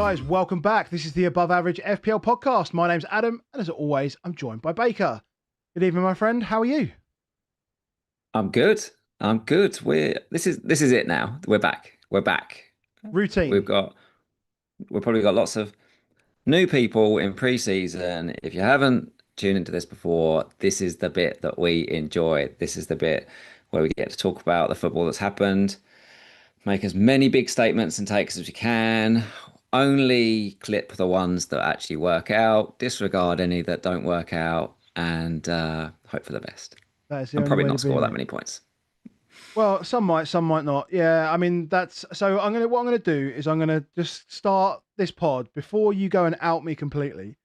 guys, welcome back. This is the Above Average FPL podcast. My name's Adam, and as always, I'm joined by Baker. Good evening, my friend. How are you? I'm good. I'm good. This is it now. We're back. We're back. Routine. We've got we've probably got lots of new people in pre-season. If you haven't tuned into this before, this is the bit that we enjoy. This is the bit where we get to talk about the football that's happened, make as many big statements and takes as we can. Only clip the ones that actually work out, disregard any that don't work out, and hope for the best. That is the And only probably way to not be, score that mate. many points. Well, some might not. Yeah, I mean that's so. What I'm gonna do is I'm gonna just start this pod before you go and out me completely.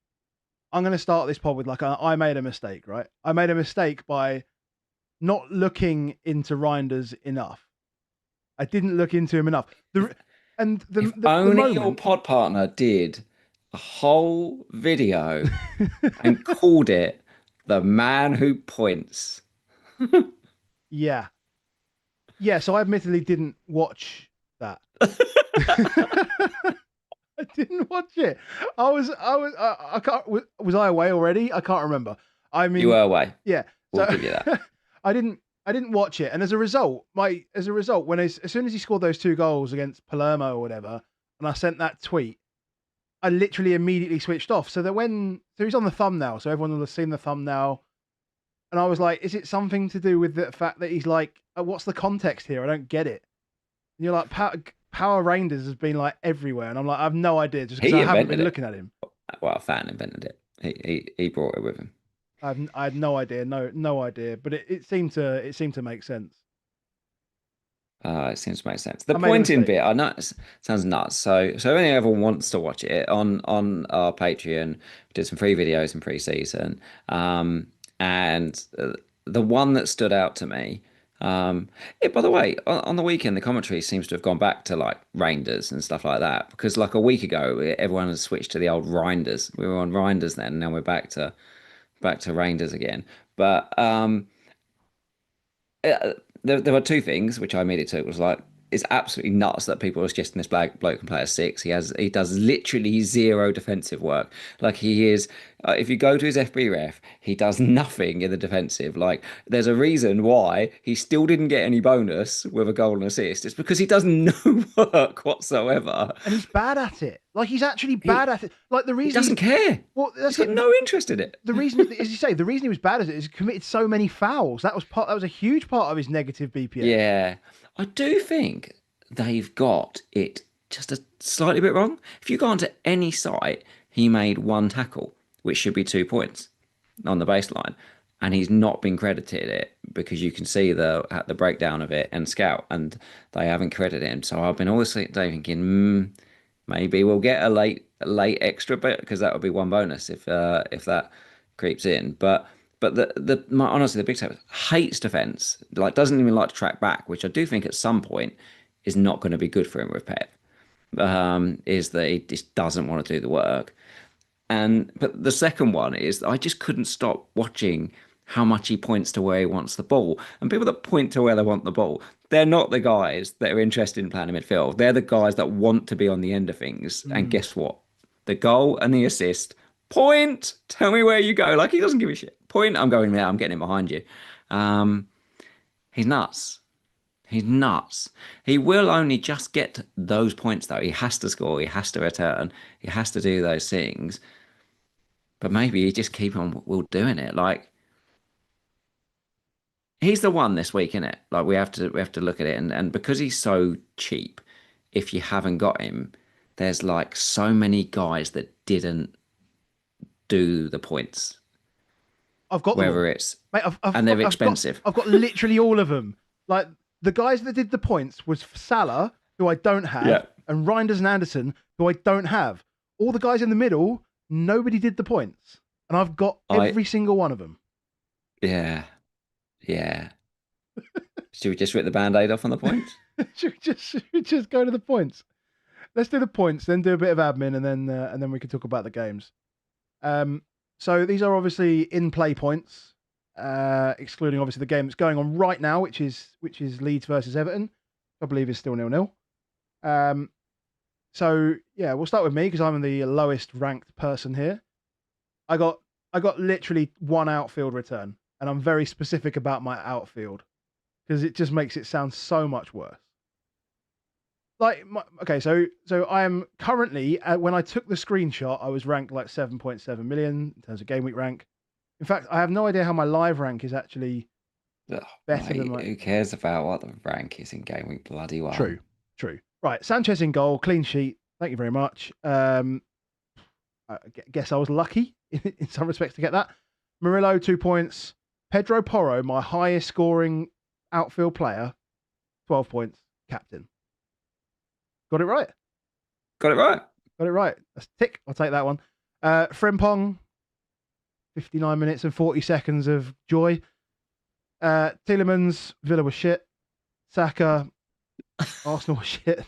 I'm gonna start this pod with I made a mistake, right? I made a mistake by not looking into Reijnders enough. I didn't look into him enough. If The only your moment. pod partner did a whole video and called it The Man Who Points. Yeah. Yeah, so I admittedly didn't watch that. I didn't watch it. I can't, was I away already? I can't remember. I You mean, were away. yeah. We'll So give you that. I didn't watch it. And as a result, when as soon as he scored those 2 goals against Palermo or whatever, and I sent that tweet, I literally immediately switched off. So he's on the thumbnail, so everyone will have seen the thumbnail. And I was like, is it something to do with the fact that he's like, what's the context here? I don't get it. And you're like, Power Rangers has been like everywhere. And I'm like, I have no idea just because He I haven't invented been it. looking at him. Well, a fan invented it. He brought it with him. I had no idea, no idea. But it seemed to make sense. It seems to make sense. The I made a pointing mistake. bit, I know it sounds nuts. So if anyone ever wants to watch it on our Patreon, we did some free videos in pre-season. And the one that stood out to me, by the way, on the weekend, the commentary seems to have gone back to like Reijnders and stuff like that because like a week ago, everyone has switched to the old Reijnders. We were on Reijnders then, and now we're back to Reijnders again. But there were two things which I immediately took was like it's absolutely nuts that people are suggesting this bloke can play as six. He does literally zero defensive work. Like he is, if you go to his FB ref, he does nothing in the defensive. Like there's a reason why he still didn't get any bonus with a goal and assist. It's because he does no work whatsoever. And he's bad at it. Like he's actually bad He at it. Like the he reason doesn't care. well, He's that's got it. no interest in it. The reason, as you say, the reason he was bad at it is he committed so many fouls. That was a huge part of his negative BPM. Yeah, I do think they've got it just a slightly bit wrong. If you go onto any site, he made one tackle, which should be 2 points on the baseline, and he's not been credited it because you can see the breakdown of it and scout, and they haven't credited him. So I've been always thinking, maybe we'll get a late extra bit because that would be one bonus if that creeps in. But honestly, the big tip hates defense. Like doesn't even like to track back, which I do think at some point is not going to be good for him with Pep. Is that he just doesn't want to do the work. But the second one is I just couldn't stop watching how much he points to where he wants the ball. And people that point to where they want the ball, they're not the guys that are interested in playing in midfield. They're the guys that want to be on the end of things. And Mm. guess what? The goal and the assist. Point. Tell me where you go. Like he doesn't give a shit. Point. I'm going there. I'm getting in behind you. Um, he's nuts. He's nuts. He will only just get those points though. He has to score. He has to return. He has to do those things. But maybe he just keep on will doing it. Like he's the one this week, isn't it? Like we have to look at it and because he's so cheap, if you haven't got him, there's like so many guys that didn't do the points. I've got them all, Whether it's mate. and they're expensive. I've got literally all of them. Like the guys that did the points was Salah, who I don't have, Yeah. and Reinders and Anderson, who I don't have. All the guys in the middle, nobody did the points, and I've got I every single one of them. yeah. Yeah. Should we just rip the band-aid off on the points? Should we just go to the points? Let's do the points, then do a bit of admin, and then we can talk about the games. So these are obviously in-play points, excluding obviously the game that's going on right now, which is Leeds versus Everton. I believe is still 0-0. So yeah, we'll start with me because I'm the lowest ranked person here. I got literally one outfield return, and I'm very specific about my outfield because it just makes it sound so much worse. Okay, so I am currently when I took the screenshot, I was ranked like 7.7 million in terms of game week rank. In fact, I have no idea how my live rank is actually Ugh, better than mate, my who cares about what the rank is in game week bloody one? true, true. Right, Sanchez in goal, clean sheet. Thank you very much. I guess I was lucky in some respects to get that. Murillo 2 points. Pedro Porro, my highest scoring outfield player, 12 points. Captain. Got it right. Got it right. Got it right. That's tick. I'll take that one. Frimpong, 59 minutes and 40 seconds of joy. Tielemans, Villa was shit. Saka, Arsenal was shit.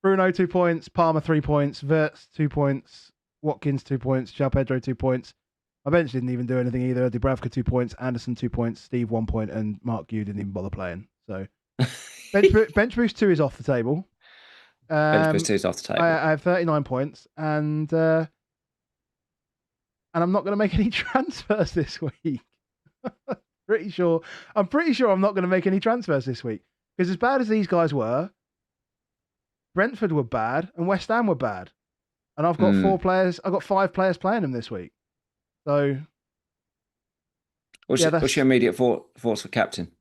Bruno 2 points. Palmer 3 points. Wirtz 2 points. Watkins 2 points. João Pedro 2 points. My bench didn't even do anything either. Dubravka 2 points. Anderson 2 points. Steve 1 point, and Mark Yu didn't even bother playing. So bench boost 2 is off the table. Bench boost 2 is off the table. I have 39 points, and I'm not going to make any transfers this week. I'm pretty sure I'm not going to make any transfers this week because as bad as these guys were, Brentford were bad and West Ham were bad, and I've got 4 players. I've got 5 players playing them this week. So, what's your immediate thoughts for captain?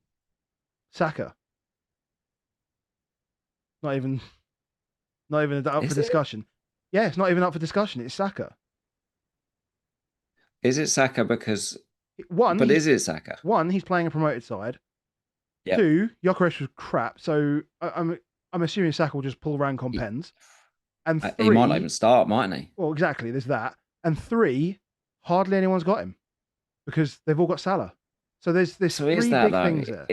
Saka. Not even up for discussion. Yeah, it's not even up for discussion. It's Saka. Is it Saka because is it Saka? 1, he's playing a promoted side. Yep. 2, Gyökeres was crap, so I'm assuming Saka will just pull rank on pens. And 3, he might not even start, mightn't he? Well, exactly. There's that. And 3, hardly anyone's got him because they've all got Salah. So there's 3 big things there.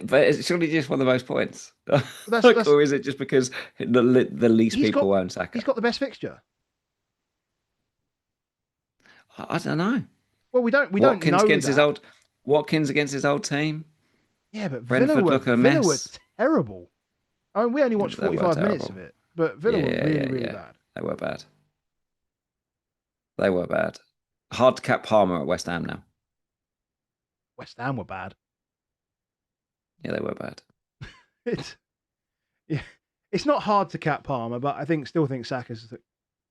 But it's surely just one of the most points. Or is it just because the least people own Saka? He's got the best fixture. I don't know. Well, we don't know that. Watkins against his old team. Yeah, but Brentford look a mess. Villa were terrible. I mean, we only watched 45 minutes of it, but Villa were really bad. They were bad. Hard to cap Palmer at West Ham now. West Ham were bad. Yeah, they were bad. It's not hard to cap Palmer, but I still think Saka's the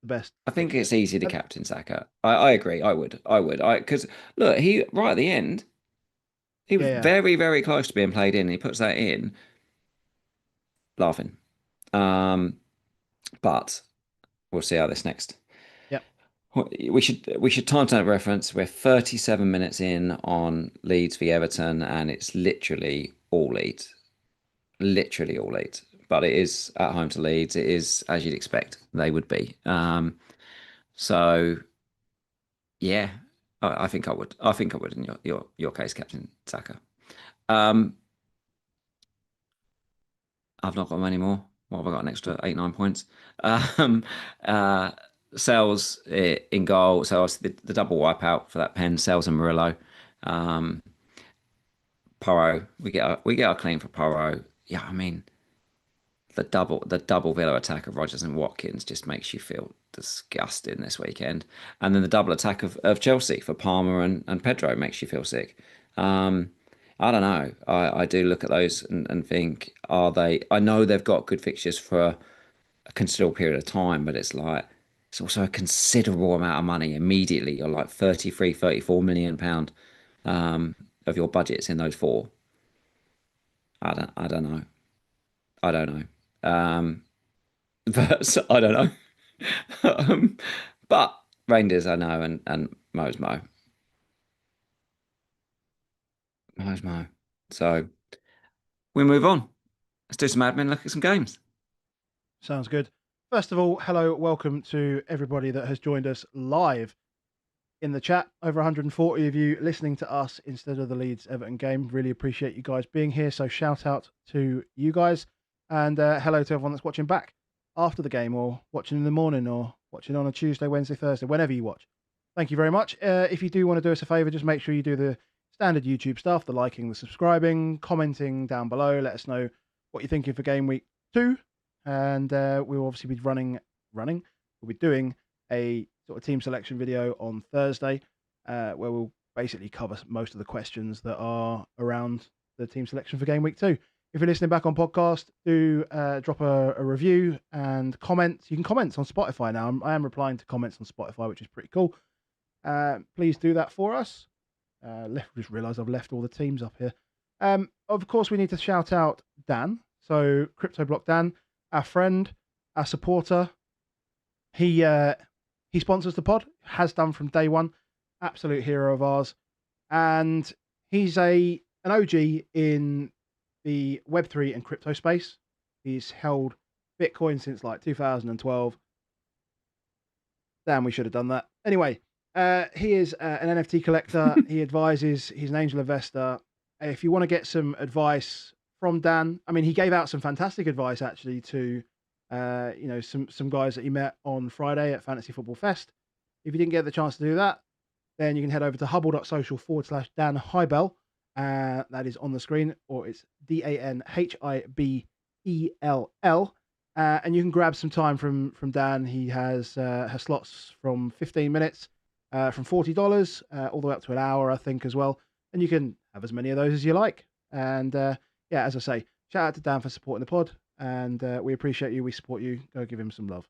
best. I think it's easy to captain Saka. I agree. I would. Because look, he right at the end, he was very, very close to being played in. He puts that in, laughing. But we'll see how this next. Yep. We should time to reference. We're 37 minutes in on Leeds v Everton, and it's literally all Leeds. Literally all Leeds. But it is at home to Leeds. It is as you'd expect they would be. So yeah, I think I would. I think I would in your case, Captain Saka. I've not got many more. What have I got? An extra 8-9 points. Sells in goal. So the double wipeout for that pen. Sells and Murillo. Porro. We get our clean for Porro. Yeah, I mean, the double Villa attack of Rodgers and Watkins just makes you feel disgusting this weekend. And then the double attack of Chelsea for Palmer and Pedro makes you feel sick. I don't know. I do look at those and think, are they? I know they've got good fixtures for a considerable period of time, but it's also a considerable amount of money immediately. You're like 33, 34 million pound of your budgets in those 4. I don't know. But I don't know. But Reijnders, I know, and Mo's Mo. Mo's Mo. So we move on. Let's do some admin, look at some games. Sounds good. First of all, hello, welcome to everybody that has joined us live in the chat. Over 140 of you listening to us instead of the Leeds Everton game. Really appreciate you guys being here. So shout out to you guys. And hello to everyone that's watching back after the game or watching in the morning or watching on a Tuesday, Wednesday, Thursday, whenever you watch. Thank you very much. If you do want to do us a favour, just make sure you do the standard YouTube stuff, the liking, the subscribing, commenting down below. Let us know what you're thinking for Game Week 2 and we'll obviously be running. We'll be doing a sort of team selection video on Thursday, where we'll basically cover most of the questions that are around the team selection for game week 2. If you're listening back on podcast, do drop a review and comment. You can comment on Spotify now. I am replying to comments on Spotify, which is pretty cool. Please do that for us. Just realised I've left all the teams up here. Of course, we need to shout out Dan. So Crypto Block Dan, our friend, our supporter. He sponsors the pod, has done from day one. Absolute hero of ours, and he's an OG in the Web3 and crypto space. He's held Bitcoin since like 2012. Damn, we should have done that. Anyway, he is an NFT collector. He advises. He's an angel investor. If you want to get some advice from Dan, I mean, he gave out some fantastic advice actually to some guys that he met on Friday at Fantasy Football Fest. If you didn't get the chance to do that, then you can head over to hubble.social/Dan Hybel. That is on the screen, or it's DanHibell. And you can grab some time from Dan. He has slots from 15 minutes, from $40 all the way up to an hour, I think, as well. And you can have as many of those as you like. And as I say, shout out to Dan for supporting the pod. And we appreciate you. We support you. Go give him some love.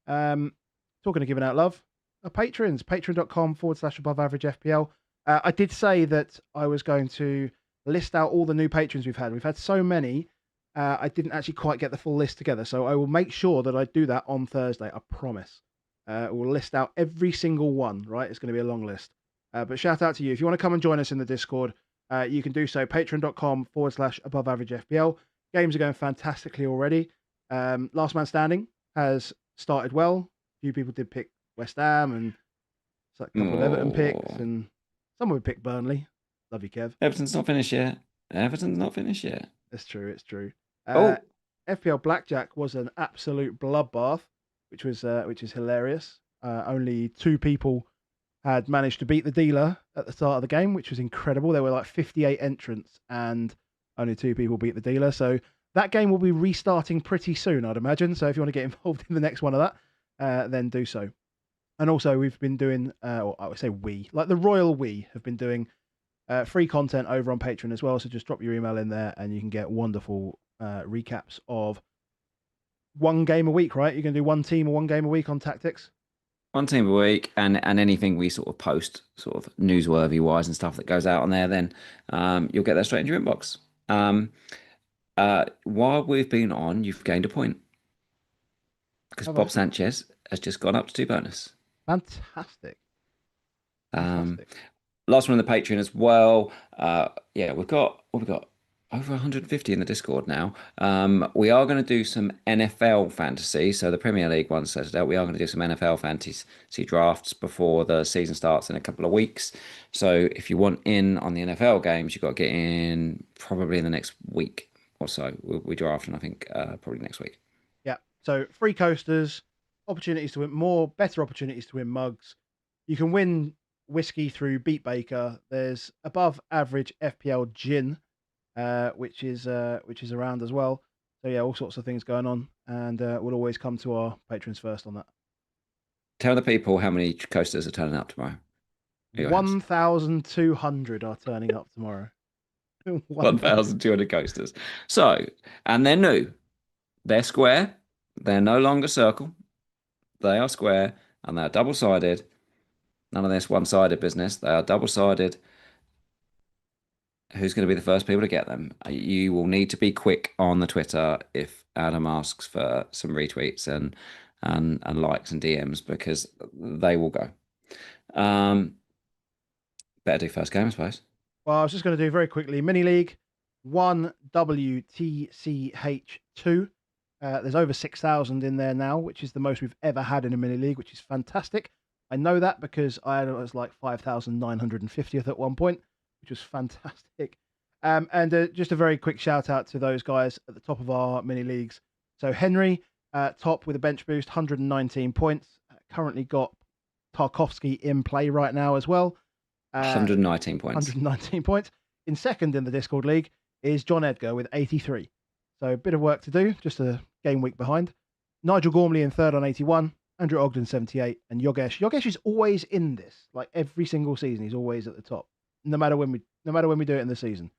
Talking of giving out love, our patrons, patreon.com/aboveaveragefpl. I did say that I was going to list out all the new patrons we've had. We've had so many, I didn't actually quite get the full list together. So I will make sure that I do that on Thursday. I promise. We'll list out every single one, right? It's going to be a long list. But shout out to you. If you want to come and join us in the Discord, you can do so. Patreon.com/aboveaveragefpl. Games are going fantastically already. Last Man Standing has started well. A few people did pick West Ham and a couple of Everton picks, and someone would pick Burnley. Love you, Kev. Everton's not finished yet. It's true. It's true. Oh. FPL Blackjack was an absolute bloodbath, which is hilarious. Only 2 people had managed to beat the dealer at the start of the game, which was incredible. There were like 58 entrants, and only 2 people beat the dealer. So that game will be restarting pretty soon, I'd imagine. So if you want to get involved in the next one of that, then do so. And also, we've been doing, or I would say like the royal we have been doing free content over on Patreon as well. So just drop your email in there and you can get wonderful recaps of one game a week, right? You're going to do one team or one game a week on Tactics? One team a week, and anything we sort of post, sort of newsworthy wise and stuff that goes out on there, then you'll get that straight in your inbox. While we've been on, you've gained a point. Because Bob Sanchez has just gone up to 2 bonus. Fantastic. Last one on the Patreon as well. We've got over 150 in the Discord now. We are going to do some NFL fantasy. So the Premier League one set it out. We are going to do some NFL fantasy drafts before the season starts in a couple of weeks. So if you want in on the NFL games, you've got to get in probably in the next week or so. We draft, and I think probably next week. Yeah. So free coasters, opportunities to win better opportunities to win mugs. You can win whiskey through Beat Baker. There's above average FPL gin, which is around as well. So yeah, all sorts of things going on, and we'll always come to our patrons first on that. Tell the people how many coasters are turning up tomorrow. 1,200 are turning up tomorrow. 1,200 coasters. So, and they're new. They're square. They're no longer circle. They are square, and they're double-sided. None of this one-sided business. They are double-sided. Who's going to be the first people to get them? You will need to be quick on the Twitter if Adam asks for some retweets and likes and DMs, because they will go. Better do first game, I suppose. Well, I was just going to do very quickly. Mini League 1 WTCH2. There's over 6,000 in there now, which is the most we've ever had in a mini league, which is fantastic. I know that because I was like 5,950th at one point, which was fantastic. And just a very quick shout out to those guys at the top of our mini leagues. So Henry, top with a bench boost, 119 points. Currently got Tarkovsky in play right now as well. 119 points. 119 points. In second in the Discord league is John Edgar with 83. So a bit of work to do just to game week behind. Nigel Gormley in third on 81. Andrew Ogden 78, and Yogesh. Yogesh is always in this. Like every single season, he's always at the top. No matter when we do it in the season.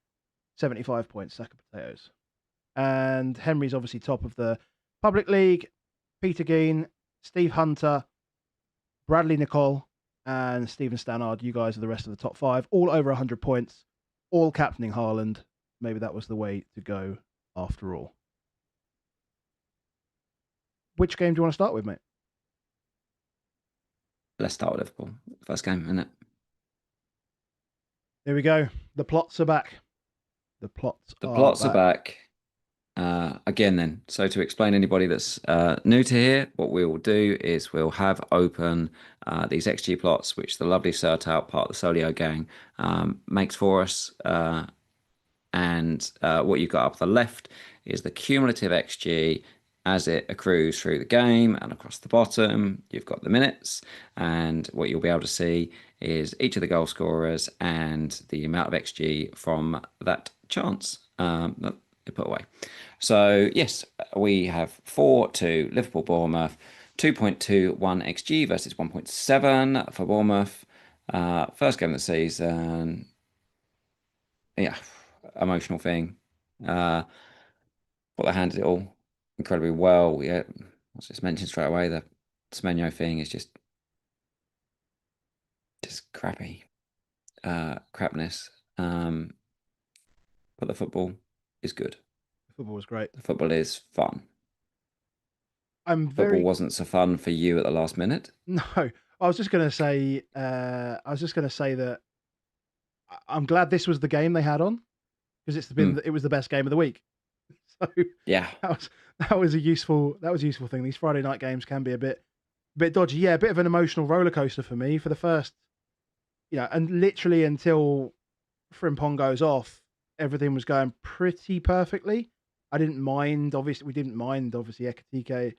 75 points, sack of potatoes. And Henry's obviously top of the public league. Peter Gein, Steve Hunter, Bradley Nicole, and Stephen Stannard. You guys are the rest of the top 5, all over 100 points, all captaining Haaland. Maybe that was the way to go after all. Which game do you want to start with, mate? Let's start with Liverpool. First game, isn't it? Here we go. The plots are back. The plots are back. Again, then, so to explain anybody that's new to here, what we will do is we'll have open these XG plots, which the lovely Sertout, part of the Solio gang, makes for us. And what you've got up the left is the cumulative XG as it accrues through the game, and across the bottom you've got the minutes, and what you'll be able to see is each of the goal scorers and the amount of XG from that chance that they put away. So yes, we have 4-2 Liverpool Bournemouth, 2.21 XG versus 1.7 for Bournemouth. First game of the season. Yeah, emotional thing. But they handled it all incredibly well. Yeah, as just mentioned straight away, the Semenyo thing is just crappy, crapness. But the football is good. The football was great. The football is fun. Football wasn't so fun for you at the last minute. No, I was just going to say. That I'm glad this was the game they had on, because it was the best game of the week. So yeah, that was a useful thing. These Friday night games can be a bit dodgy. Yeah, a bit of an emotional roller coaster for me for the first, and literally until Frimpong goes off, everything was going pretty perfectly. I didn't mind. Obviously, we didn't mind. Obviously, Ekatike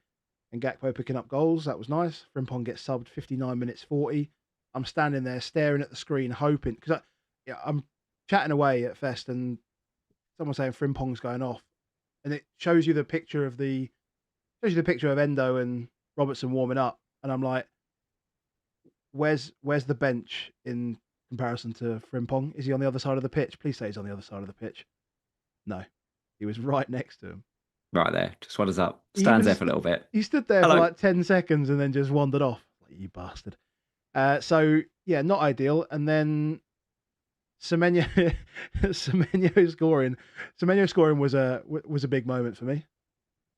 and Gakpo picking up goals. That was nice. Frimpong gets subbed 59 minutes 40. I'm standing there staring at the screen, hoping, because I'm chatting away at Fest, and someone saying Frimpong's going off, and it shows you the picture of Endo and Robertson warming up, and I'm like, where's the bench in comparison to Frimpong? Is he on the other side of the pitch? Please say he's on the other side of the pitch. No, he was right next to him. Right there, just what is up? Stands there for a little bit. He stood there for like 10 seconds and then just wandered off. Like, you bastard. So yeah, not ideal. And then Semenyo scoring was a big moment for me.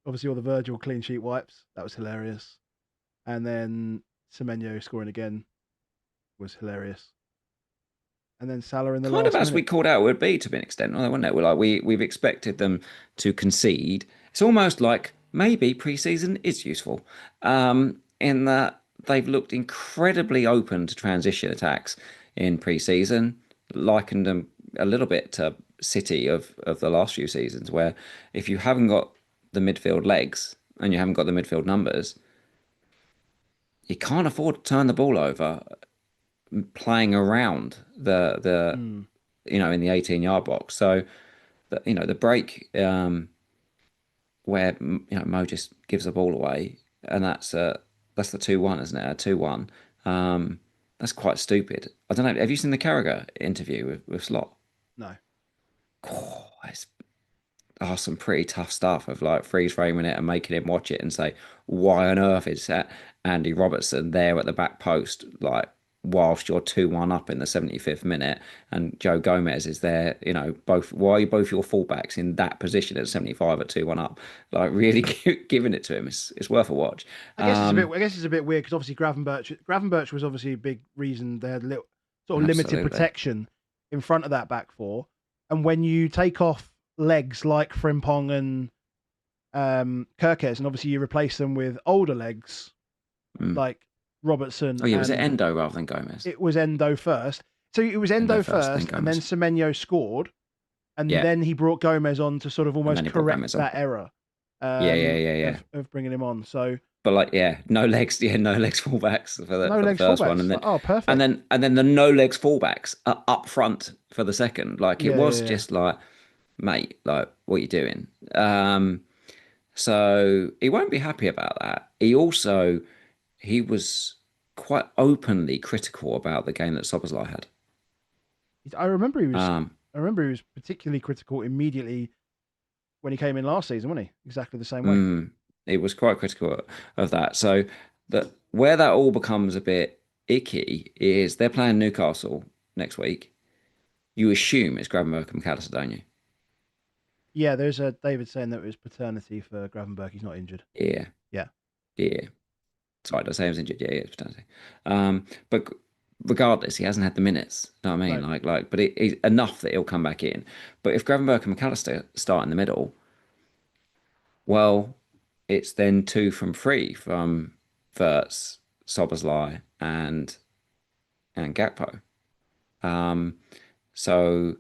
Obviously, all the Virgil clean sheet wipes, that was hilarious. And then Semenyo scoring again was hilarious. And then Salah in the kind last of as minute. we called out it would be to an extent, wasn't it? We've expected them to concede. It's almost like maybe pre-season is useful, in that they've looked incredibly open to transition attacks in pre-season, likened them a little bit to City of the last few seasons, where if you haven't got the midfield legs and you haven't got the midfield numbers, you can't afford to turn the ball over playing around the in the 18-yard box. So the break where Mo just gives the ball away, and that's the 2-1, isn't it? A 2-1. That's quite stupid. I don't know. Have you seen the Carragher interview with Slot? No. Oh, it's some pretty tough stuff of like freeze framing it and making him watch it and say, why on earth is that Andy Robertson there at the back post, like whilst you're 2-1 up in the 75th minute, and Joe Gomez is there, why are both your fullbacks in that position at 75 at 2-1 up, like really giving it to him. It's worth a watch. I guess it's a bit weird because obviously Gravenberch was obviously a big reason they had little sort of limited protection in front of that back four, and when you take off legs like Frimpong and Kirkes, and obviously you replace them with older legs like Robertson. Oh yeah, was it Endo rather than Gomez? It was Endo first. So it was Endo first and then Semenyo scored, and then he brought Gomez on to sort of almost correct that error. Of bringing him on. So, but no legs fullbacks for the first one, and then perfect. And then the no legs fullbacks are up front for the second. Like it was just like, mate, like what are you doing? So he won't be happy about that. He was quite openly critical about the game that Szoboszlai had. I remember he was. Um, I remember he was particularly critical immediately when he came in last season, wasn't he? Exactly the same way. mm, he was quite critical of that. So that where that all becomes a bit icky is they're playing Newcastle next week. You assume it's Gravenberch and McAllister, don't you? Yeah, there's a David saying that it was paternity for Gravenberch. He's not injured. Yeah, Yeah, yeah. Sorry, did I say he was injured? Yeah, yeah, it's paternity. But regardless, he hasn't had the minutes. You know what I mean? no, But it's enough that he'll come back in. But if Gravenberch and McAllister start in the middle, well, it's then two from three from Verts, Soberslai, and Gakpo. Um, so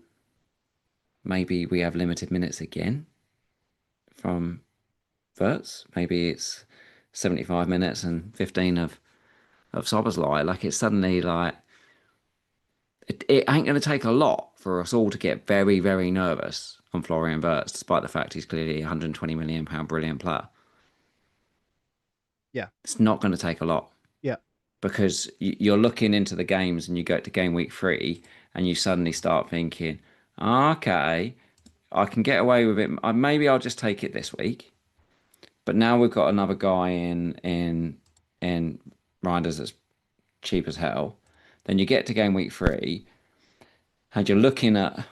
maybe we have limited minutes again from Verts. Maybe it's 75 minutes and 15 of Soberslai. Like it's suddenly like it ain't going to take a lot for us all to get very, very nervous on Florian Wirtz, despite the fact he's clearly a £120 million brilliant player. yeah, It's not going to take a lot yeah, because you're looking into the games and you go to game week 3 and you suddenly start thinking, okay, I can get away with it. Maybe I'll just take it this week. But now we've got another guy in Reijnders that's cheap as hell. Then you get to game week 3 and you're looking at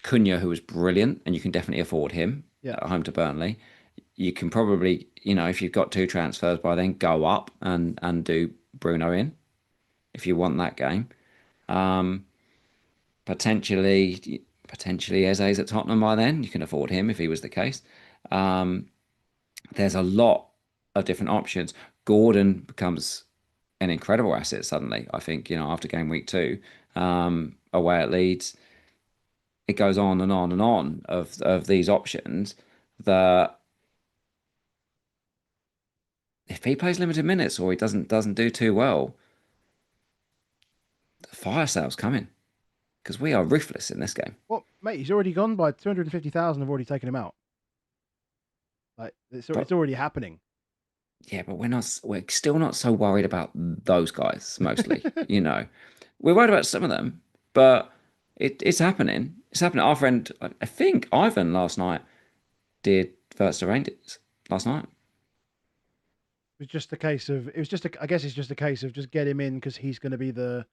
Cunha, who was brilliant, and you can definitely afford him yeah, at home to Burnley. You can probably, if you've got two transfers by then, go up and do Bruno in if you want that game. Um, potentially Eze's at Tottenham by then. You can afford him if he was the case. Um, there's a lot of different options. Gordon becomes an incredible asset suddenly. I think after game week 2, away at Leeds, it goes on and on and on of these options that if he plays limited minutes or he doesn't do too well, the fire sale's coming because we are ruthless in this game. Well, mate, he's already gone by 250,000. Have already taken him out. Like it's But already happening. yeah, but we're still not so worried about those guys mostly. We're worried about some of them, but it's happening. It's happening. Our friend, I think Ivan last night did first Rangers last night. It was just a case of. It was just. I guess it's just a case of just get him in because he's going to be the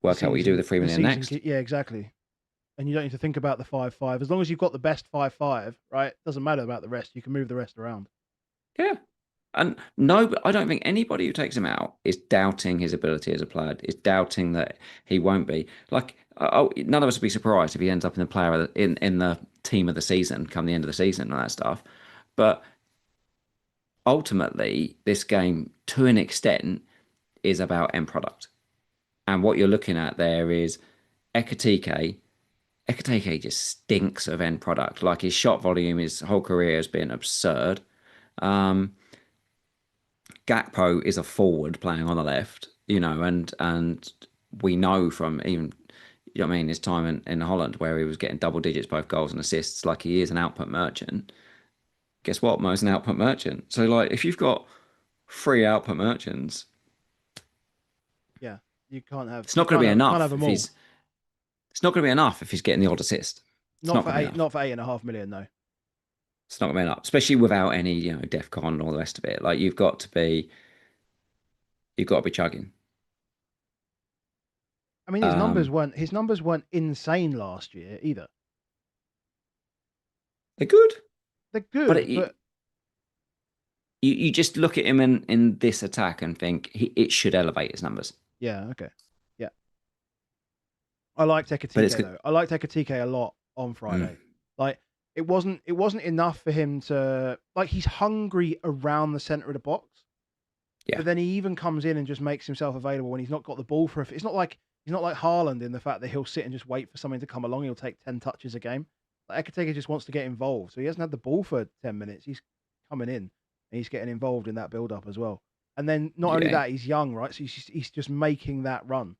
Work out what you do with season the 3 the million season. next. Yeah, exactly. And you don't need to think about the 5-5 as long as you've got the best 5-5. Right, doesn't matter about the rest. You can move the rest around. Yeah. And no, but I don't think anybody who takes him out is doubting his ability as a player. Is doubting that he won't be. Like, none of us would be surprised if he ends up in the in the team of the season come the end of the season and that stuff. But ultimately, this game, to an extent, is about end product. And what you're looking at there is Ekatike. Ekatike just stinks of end product. Like his shot volume, his whole career has been absurd. Um, Gakpo is a forward playing on the left, and we know from even his time in Holland where he was getting double digits both goals and assists, like he is an output merchant. Guess what? Mo's an output merchant. So like if you've got three output merchants, Yeah, you can't have. it's You not going to be can't have enough them if all. he's it's not going to be enough if he's getting the odd assist. It's Not not for going to be eight. enough. Not for 8.5 million though. It's not going to be enough, especially without any, DEF CON and all the rest of it. Like you've got to be chugging. I mean, Um, his numbers weren't insane last year either. they're good, They're but good, but you just look at him in this attack and think it should elevate his numbers. yeah, okay, yeah. I liked But it's Ekatike good. though. I liked Ekatike a lot on Mm, Friday. Like it wasn't enough for him to like he's hungry around the center of the box, yeah. but then he even comes in and just makes himself available when he's not got the ball for. It's not like he's not like Haaland in the fact that he'll sit and just wait for something to come along. He'll take 10 touches a game. Like Ekatike just wants to get involved, so he hasn't had the ball for 10 minutes. He's coming in and he's getting involved in that build up as well. And then not only Yeah. that, he's young, right? So he's just making that run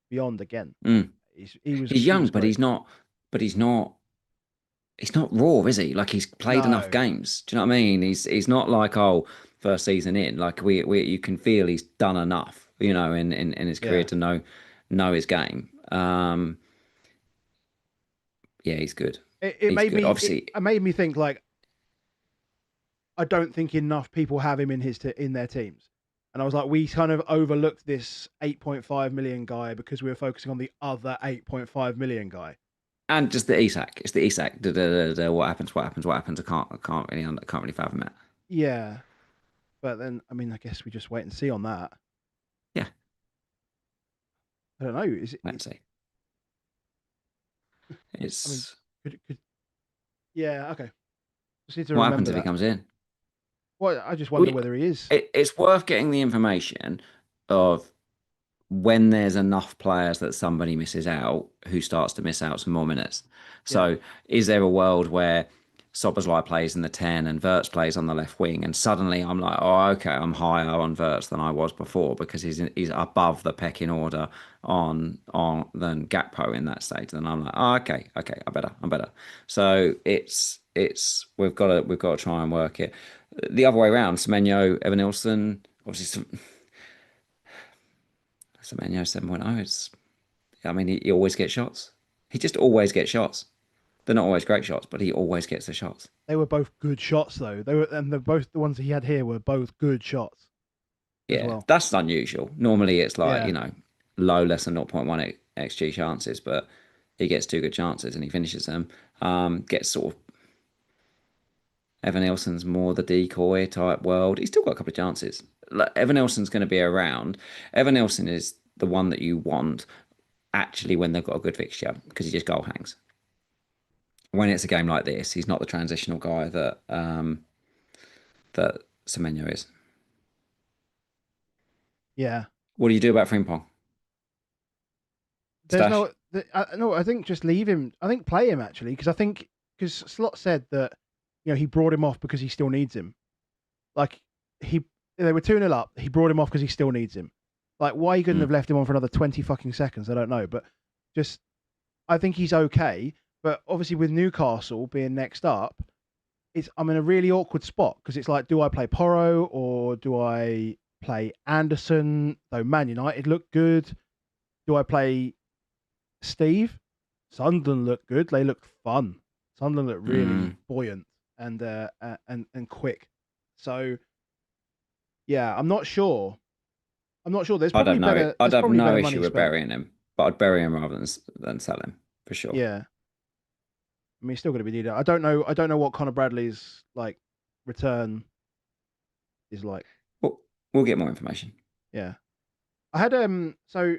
beyond again. Mm. He was He's he young, was but great. he's not. But he's not. he's not raw, is he? Like he's played enough No. games. Do you know what I mean? He's not like, oh, first season in. Like we you can feel he's done enough, in his career Yeah. to know his game. Yeah, he's good. It He's made good. me it, Obviously, it made me think like I don't think enough people have him in in their teams. And I was like, we kind of overlooked this 8.5 million guy because we were focusing on the other 8.5 million guy. and just the Isak. It's the Isak. What happens? What happens? What happens? I can't really fathom it. Yeah. But then, I mean, I guess we just wait and see on that. Yeah, I don't know. Is it, let's see. I mean, It's yeah, okay. Just need to what happens remember if he that. comes in. Well, I just wonder whether he is. It's worth getting the information of when there's enough players that somebody misses out, who starts to miss out some more minutes. Yeah. So, is there a world where Szoboszlai plays in the 10 and Wirtz plays on the left wing, and suddenly I'm like, oh, okay, I'm higher on Wirtz than I was before because he's above the pecking order on than Gakpo in that stage. Then I'm like, oh, okay, I'm better. So it's we've got to try and work it the other way around. Semenyo, Evan Nilsson, obviously. Semenyo 7.0. I mean, he always gets shots. He just always gets shots. They're not always great shots, but he always gets the shots. They were both good shots, though. They're both the ones he had here were both good shots as Yeah, well. that's unusual. Normally it's like, Yeah. low, less than 0.1 XG chances, but he gets two good chances and he finishes them. Gets sort of Evan Nilsson's more the decoy type world. He's still got a couple of chances. Like, Evan Nilsson's going to be around. Evan Nilsson is the one that you want actually when they've got a good fixture because he just goal hangs. When it's a game like this, he's not the transitional guy that Semenyo is. Yeah. What do you do about Frimpong? There's Stash? no, no. I think just leave him. I think play him actually because because Slot said that he brought him off because he still needs him. Like he they were 2-0 up. He brought him off because he still needs him. Like why he couldn't Mm. have left him on for another 20 fucking seconds, I don't know. But just I think he's okay. But obviously with Newcastle being next up, I'm in a really awkward spot because it's like, do I play Porro or do I play Anderson? Though Man United look good. Do I play Steve? Sunderland look good. They look fun. Sunderland look really Mm. buoyant and quick. So yeah, I'm not sure. I'm not sure. There's I'd have probably no, better. I'd There's have probably no better issue money with spent. burying him, but I'd bury him rather than sell him for sure. Yeah, I mean, he's still going to be needed. I don't know. I don't know what Conor Bradley's like return is like. Well, we'll get more information. Yeah, I had So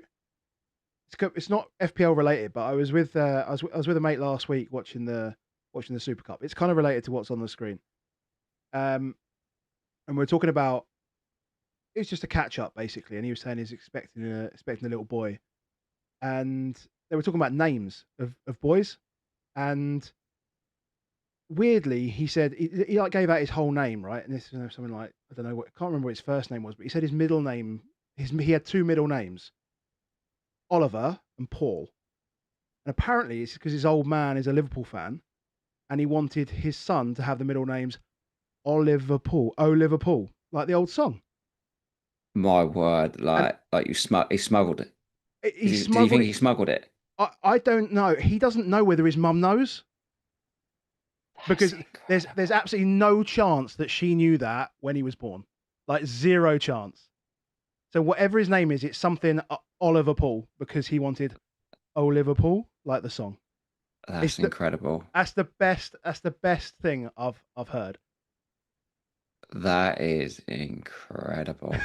it's not FPL related, but I was with I was with a mate last week watching the Super Cup. It's kind of related to what's on the screen. And we're talking about it's just a catch up basically, and he was saying he's expecting a little boy, and they were talking about names of boys, and weirdly he said he like gave out his whole name, right, and this is something like I don't know what, I can't remember what his first name was, but he said his middle name, he had two middle names, Oliver and Paul, and apparently it's because his old man is a Liverpool fan, and he wanted his son to have the middle names Oliver Paul, Oh Liverpool, like the old song. My word, And like he smuggled it. he Did you smuggled think it. he smuggled it? I don't know. He doesn't know whether his mum knows That's because incredible. there's absolutely no chance that she knew that when he was born, like zero chance. So whatever his name is, it's something Oliver Paul because he wanted Oh Liverpool, like the song. It's That's incredible. that's the best. That's the best thing I've heard. That is incredible.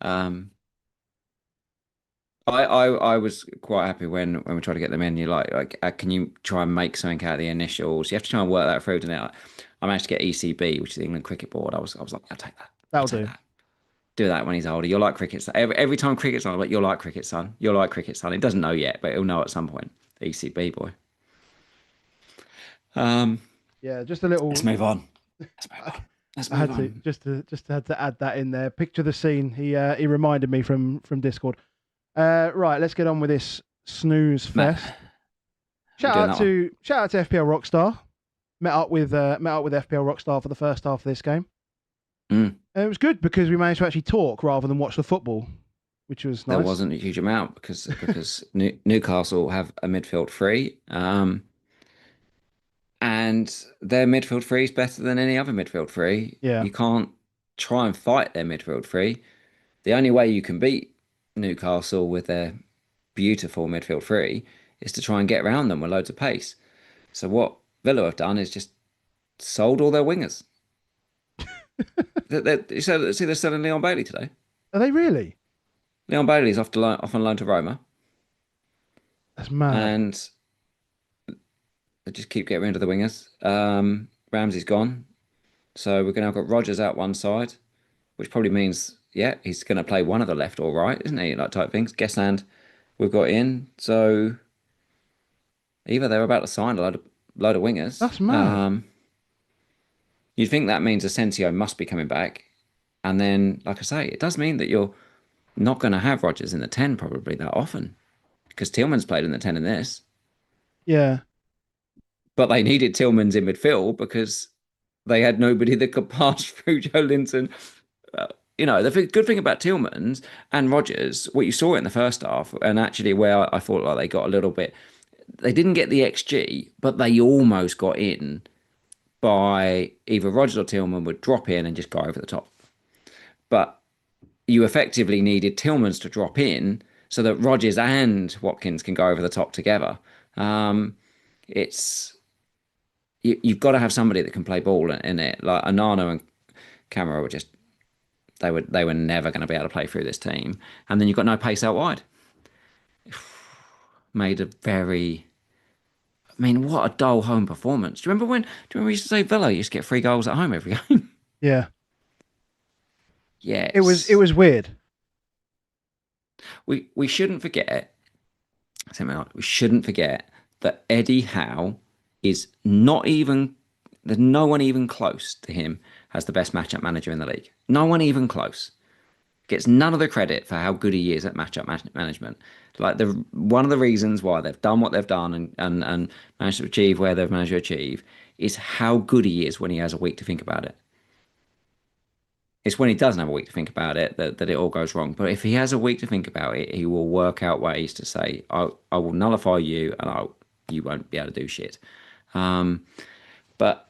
Um, I was quite happy when we tried to get them in. You can you try and make something out of the initials? You have to try and work that through, didn't it? I managed to get ECB, which is the England Cricket Board. I was like, I'll take that. I'll That'll take do. that. Do that when he's older. You'll like cricket. Son. Every time cricket's on, I'm like, you'll like cricket, son. You'll like cricket, son. It doesn't know yet, but it'll know at some point. ECB boy. Um, Yeah, just a let's little. move on. Let's move on. Let's I move had to on. just had to add that in there. Picture the scene. He reminded me from Discord. Right, let's get on with this snooze Mate, fest. You doing that one? Shout out to FPL Rockstar. Met up with FPL Rockstar for the first half of this game. Mm. And it was good because we managed to actually talk rather than watch the football, which was There nice. wasn't a huge amount because Newcastle have a midfield three, and their midfield three is better than any other midfield three. Yeah, You can't try and fight their midfield three. The only way you can beat Newcastle with their beautiful midfield three is to try and get around them with loads of pace. So what Villa have done is just sold all their wingers. See, they're selling Leon Bailey today. are they really? Leon Bailey's off on loan to Roma, That's mad. and they just keep getting rid of the wingers. Ramsey's gone, so we're gonna have got Rodgers out one side, which probably means he's gonna play one of the left or right, isn't he? Like type things. Guessland we've got in, so either they're about to sign a load of wingers. That's mad. You'd think that means Asensio must be coming back, and then, like I say, it does mean that you're not going to have Rodgers in the 10 probably that often because Tillman's played in the 10 in this. Yeah, But they needed Tillman's in midfield because they had nobody that could pass through Joe Linton. The good thing about Tillman's and Rodgers, what you saw in the first half, and actually where I thought like they got a little bit, they didn't get the XG, but they almost got in by either Rodgers or Tillman would drop in and just go over the top. But you effectively needed Tillman's to drop in so that Rodgers and Watkins can go over the top together. It's you've got to have somebody that can play ball in it. Like Anano and Camara were just they were never going to be able to play through this team. And then you've got no pace out wide. Made a very, I mean, what a dull home performance. Do you remember we used to say Villa used to get 3 goals at home every game? yeah. Yeah, It was weird. we shouldn't forget. We shouldn't forget that Eddie Howe is not even. There's no one even close to him as the best matchup manager in the league. No one even close. Gets none of the credit for how good he is at matchup management. Like one of the reasons why they've done what they've done and managed to achieve where they've managed to achieve is how good he is when he has a week to think about it. It's when he doesn't have a week to think about it that it all goes wrong. But if he has a week to think about it, he will work out ways to say, I will nullify you and you won't be able to do shit. But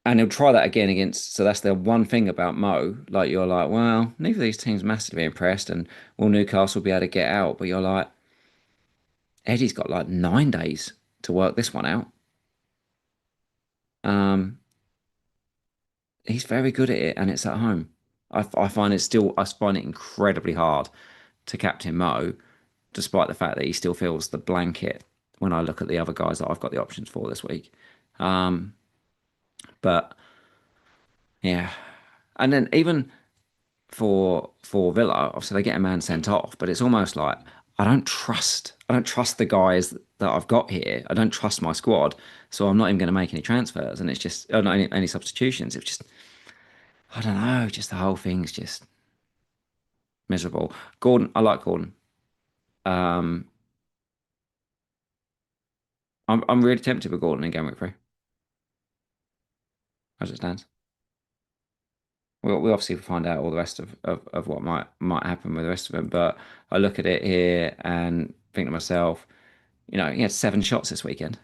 and he'll try that again against. So that's the one thing about Mo. Like you're like, well, neither of these teams massively impressed, and will Newcastle be able to get out? But you're like, Eddie's got like 9 days to work this one out. He's very good at it, and it's at home. I find it incredibly hard to captain Mo, despite the fact that he still feels the blanket when I look at the other guys that I've got the options for this week. But yeah, and then even for Villa, obviously they get a man sent off, but it's almost like I don't trust the guys that I've got here. I don't trust my squad, so I'm not even going to make any transfers, and it's just not any substitutions. It's just I don't know, just the whole thing's just miserable. Gordon, I like Gordon. Um, I'm really tempted with Gordon in Gameweek 3 as it stands. We obviously find out all the rest of what might happen with the rest of them. But I look at it here and think to myself, he had 7 shots this weekend.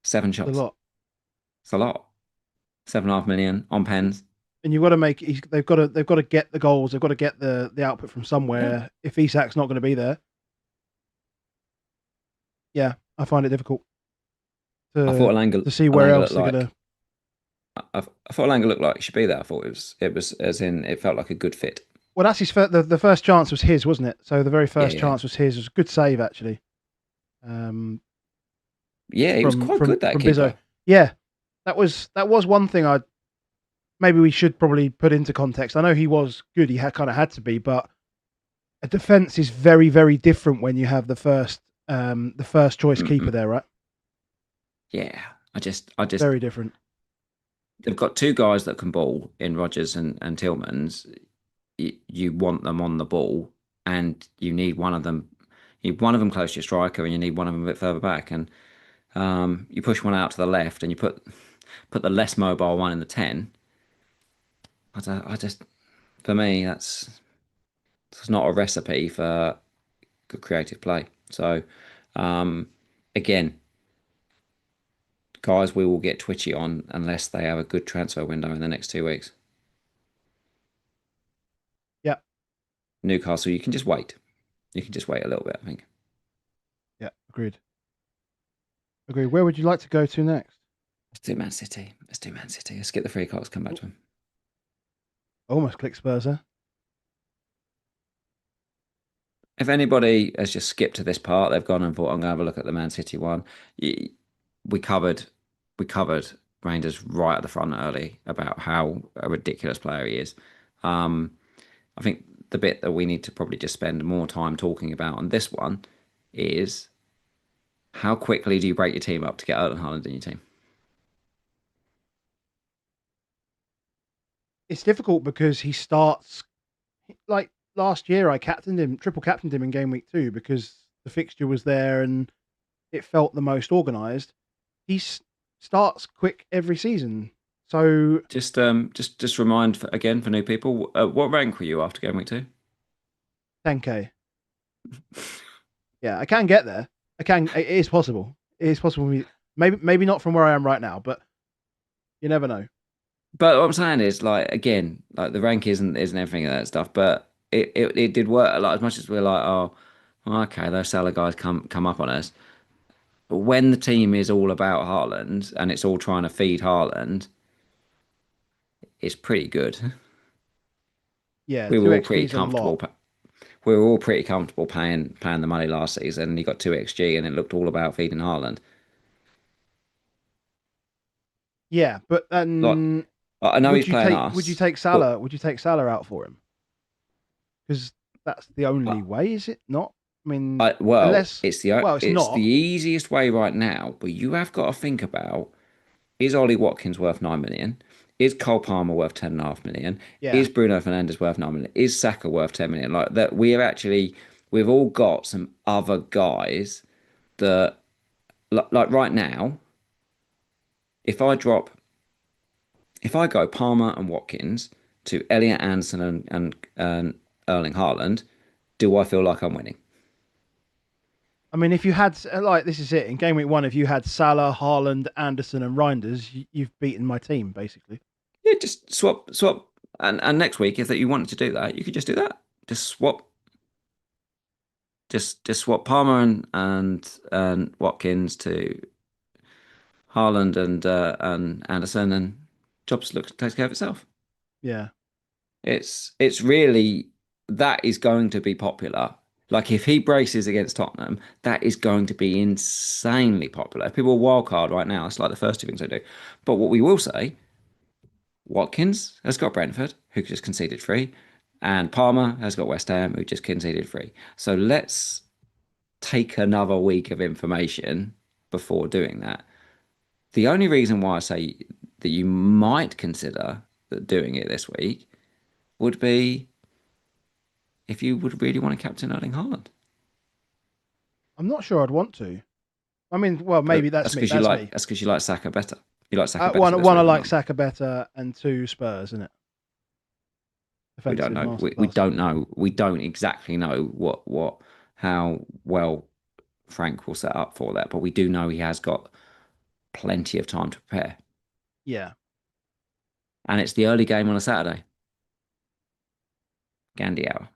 Seven A shots. lot. It's a lot. 7.5 million on pens. And you've got to they've got to get the goals. They've got to get the output from somewhere. Yeah. If Isak's not going to be there, yeah, I find it difficult I thought to see where Elanga else looked they're like going to. I thought Elanga looked like he should be there. I thought it was as in it felt like a good fit. Well, that's the first chance was his, wasn't it? So the very first Yeah. chance was his. It was a good save actually. Yeah, he was quite good, that from keeper. Bizzo. Yeah, that was one thing maybe we should probably put into context. I know he was good. He kind of had to be, but a defense is very, very different when you have the first choice keeper there, right? Yeah, I just Very different. they've got 2 guys that can ball in Rodgers and Tillmans. You want them on the ball, and you need one of them. You need one of them close to your striker, and you need one of them a bit further back. And you push one out to the left, and you put the less mobile one in the 10. I just, for me, that's not a recipe for good creative play. So, um, again, guys, we will get twitchy on unless they have a good transfer window in the next 2 weeks. Yeah, Newcastle, you can just wait. You can just wait a little bit, I think. yeah, agreed. Agreed. Where would you like to go to next? Let's do Man City. Let's do Man City. Let's get the free cards, come back to them. Almost click Spurs, huh? If anybody has just skipped to this part, they've gone and thought, I'm going to have a look at the Man City one. We covered Reijnders right at the front early about how a ridiculous player he is. I think the bit that we need to probably just spend more time talking about on this one is how quickly do you break your team up to get Erling Haaland in your team? It's difficult because he starts like last year. I captained him, triple captained him in game week 2 because the fixture was there and it felt the most organised. He starts quick every season. So Just remind again for new people, what rank were you after game week 2? 10k. Yeah, I can get there. I can. It is possible. It is possible. Maybe not from where I am right now, but you never know. But what I'm saying is, like, again, like the rank isn't everything of that stuff, but it did work. Like, as much as we're like, oh, okay, those Salah guys come up on us. But when the team is all about Haaland and it's all trying to feed Haaland, it's pretty good. Yeah, We two were all XP pretty is a lot. comfortable. We were all pretty comfortable paying the money last season. And he got 2 XG, and it looked all about feeding Haaland. Yeah, but Like, then I know he's playing would you us, take but Salah? Would you take Salah out for him? Because that's the only way, is it not? I mean, well, unless it's it's the not. easiest way right now. But you have got to think about: is Ollie Watkins worth 9 million? Is Cole Palmer worth 10.5 million? Yeah, Is Bruno Fernandes worth 9 million? Is Saka worth 10 million? Like that, we've all got some other guys that like right now. If I drop if I go Palmer and Watkins to Elliot Anderson and Erling Haaland, do I feel like I'm winning? I mean, if you had like this is it in game week 1. If you had Salah, Haaland, Anderson, and Reinders, you've beaten my team basically. Yeah, just swap. And next week, if that you wanted to do that, you could just do that. Just swap. Just swap Palmer and Watkins to Haaland and Anderson, and jobs takes care of itself. Yeah, It's really that is going to be popular. Like if he braces against Tottenham, that is going to be insanely popular. If people are wild card right now, it's like the first 2 things I do. But what we will say, Watkins has got Brentford, who just conceded 3, and Palmer has got West Ham, who just conceded 3. So let's take another week of information before doing that. The only reason why I say that you might consider doing it this week would be if you would really want to captain Erling Haaland. I'm not sure I'd want to. I mean, well, maybe But that's me. That's me. that's because you like Saka better. You like Saka better One, for this I reason, like don't you? Saka better, and 2 Spurs, isn't it? We don't Defensive know. We masterclass. don't know. We don't exactly know how well Frank will set up for that, but we do know he has got plenty of time to prepare. Yeah, And it's the early game on a Saturday, Gandhi hour.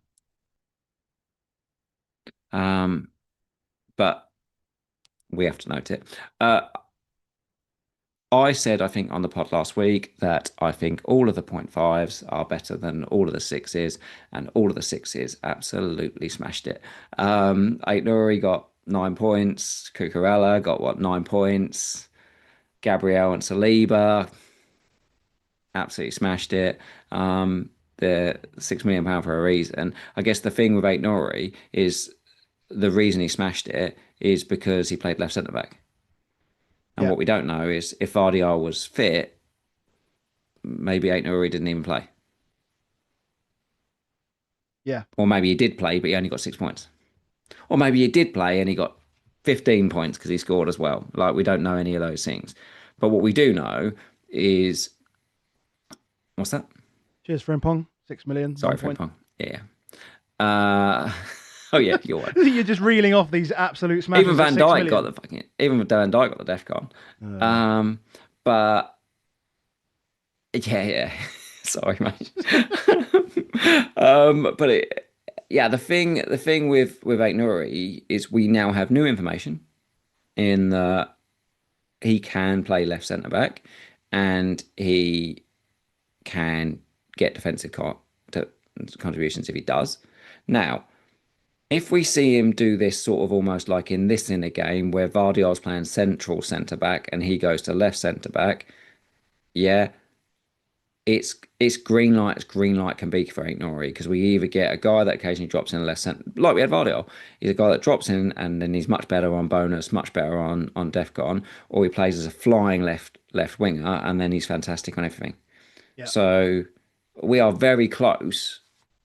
But we have to note it. I said, I think on the pod last week that I think all of the 0.5s are better than all of the 6s, and all of the 6s absolutely smashed it. Aït-Nouri got 9 points. Cucurella got 9 points. Gabriel and Saliba absolutely smashed it. They're £6 million for a reason. I guess the thing with Aït-Nouri is the reason he smashed it is because he played left centre back. And yeah, what we don't know is if RDR was fit, maybe Aït-Nouri didn't even play. yeah. Or maybe he did play, but he only got 6 points. Or maybe he did play and he got 15 points because he scored as well. Like, we don't know any of those things. But what we do know is, what's that? Cheers, Frimpong. 6 million, Sorry, 1 point. Frimpong. Yeah. Oh yeah, you're right. You're just reeling off these absolute Even smashes at Van six Dijk got million. the fucking. Even Van Dijk got the DEFCON. Uh, But yeah. Sorry, mate. But yeah, the thing with Ait Nouri is we now have new information in that he can play left centre back, and he can get defensive contributions if he does. Now, if we see him do this sort of almost like in a game where Vardiol's playing central centre back and he goes to left centre back, yeah, it's green light as green light can be for Ait Nouri, because we either get a guy that occasionally drops in a left centre, like we had Vardiol. He's a guy that drops in and then he's much better on bonus, much better on DEFCON, or he plays as a flying left winger and then he's fantastic on everything. yeah. So we are very close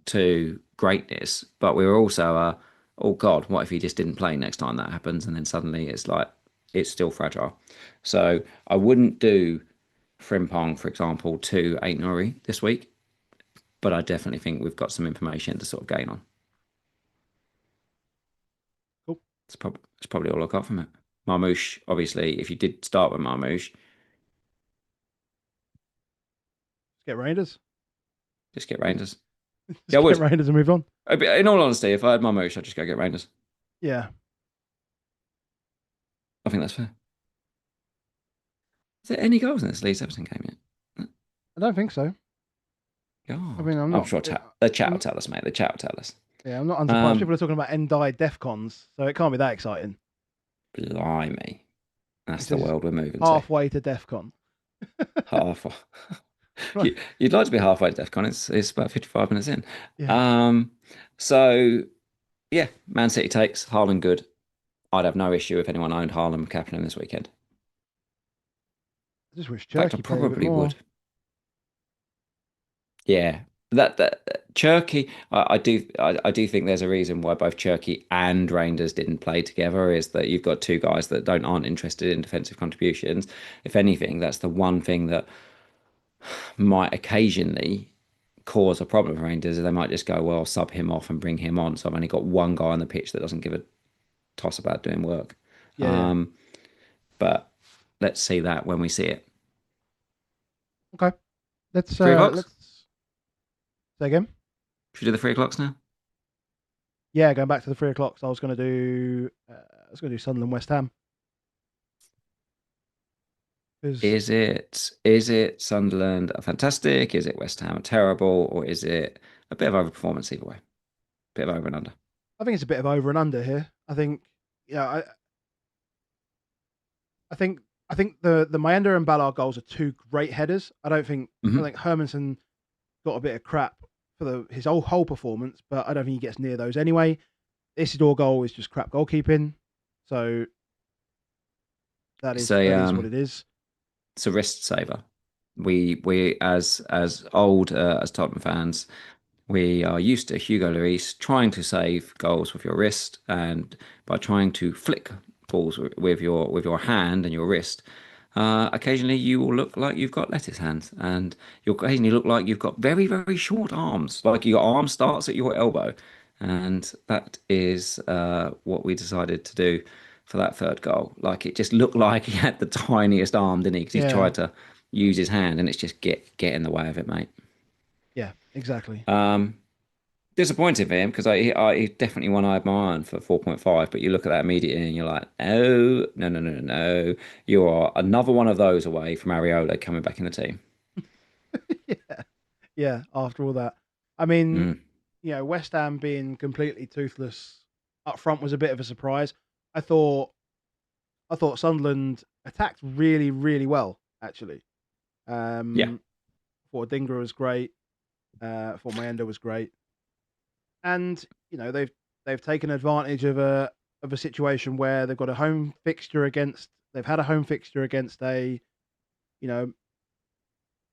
to greatness, but we were also, oh God, what if he just didn't play next time that happens? And then suddenly it's like, it's still fragile. So I wouldn't do Frimpong, for example, to Ait Nouri this week, but I definitely think we've got some information to sort of gain on. Cool. It's probably all I got from it. Marmoush, obviously, if you did start with Marmoush, Let's get Raiders. just get Reijnders. Let's Yeah, I get would. Raiders and move on. In all honesty, if I had Marmoush, I'd just go get Reijnders. Yeah. I think that's fair. Is there any goals in this Leeds Everton game yet? I don't think so. God, I mean, I'm sure the chat will I'm, tell us, mate. The chat will tell us. yeah, I'm not unsurprised. Um, People are talking about Endai Defcons, so it can't be that exciting. Blimey, It that's the says world we're moving to. halfway to Defcon. Half. You'd like to be halfway to DEFCON. It's about 55 minutes in. Yeah. So yeah, Man City takes Haaland good. I'd have no issue if anyone owned Haaland captain this weekend. I just wish In fact, I Turkey played a bit probably more. would. Yeah, that Cherky, I do think there's a reason why both Cherky and Reijnders didn't play together, is that you've got two guys that aren't interested in defensive contributions. If anything, that's the one thing that might occasionally cause a problem for Rangers. They might just go, well, sub him off and bring him on. So I've only got one guy on the pitch that doesn't give a toss about doing work. Yeah. But let's see that when we see it. Okay. Let's 3 o'clock? let's say again. Should we do the 3 o'clocks now? Yeah, going back to the 3 o'clock. So I was going to do Sunderland West Ham. Is it Sunderland are fantastic? Is it West Ham are terrible? Or is it a bit of overperformance either way? Bit of over and under. I think it's a bit of over and under here. I think, yeah, I think the Mayenda and Ballard goals are two great headers. I don't think Hermanson got a bit of crap for his whole performance, but I don't think he gets near those anyway. Isidore goal is just crap goalkeeping, so that is what it is. It's a wrist saver. We as old as Tottenham fans, we are used to Hugo Lloris trying to save goals with your wrist, and by trying to flick balls with your hand and your wrist. Occasionally, you will look like you've got lettuce hands, and you'll occasionally look like you've got very, very short arms, like your arm starts at your elbow. And that is what we decided to do for that third goal. Like, it just looked like he had the tiniest arm, didn't he? Because he tried to use his hand, and it's just get in the way of it, mate. Yeah, exactly. Disappointing for him, because he definitely one I admire for 4.5, but you look at that immediately and you're like, oh, no. You are another one of those away from Areola coming back in the team. Yeah, after all that. I mean, West Ham being completely toothless up front was a bit of a surprise. I thought Sunderland attacked really, really well, actually. Yeah. Thought Dingra was great. Thought Mayenda was great. And they've taken advantage of a situation where they've got a home fixture against a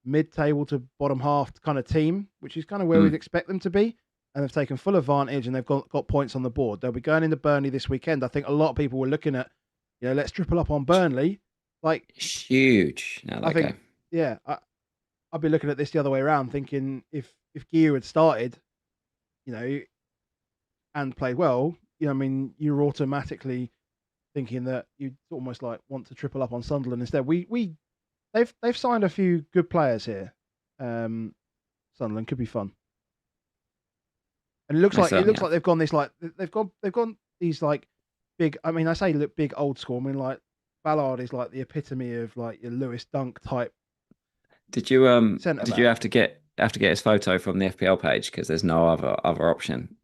mid-table to bottom half kind of team, which is kind of where we'd expect them to be. and they've taken full advantage, and they've got points on the board. They'll be going into Burnley this weekend. I think a lot of people were looking at, let's triple up on Burnley. Like, Huge. Now I that think, game. yeah, I'd be looking at this the other way around, thinking if Gear had started, you know, and played well, I mean, you're automatically thinking that you'd almost like want to triple up on Sunderland instead. They've signed a few good players here. Sunderland could be fun, and it looks They like certainly have. they've gone this like they've gone these like big. I mean, I say look big old school. I mean, like Ballard is like the epitome of like your Lewis Dunk type centre Did you back. have to get his photo from the FPL page because there's no other option?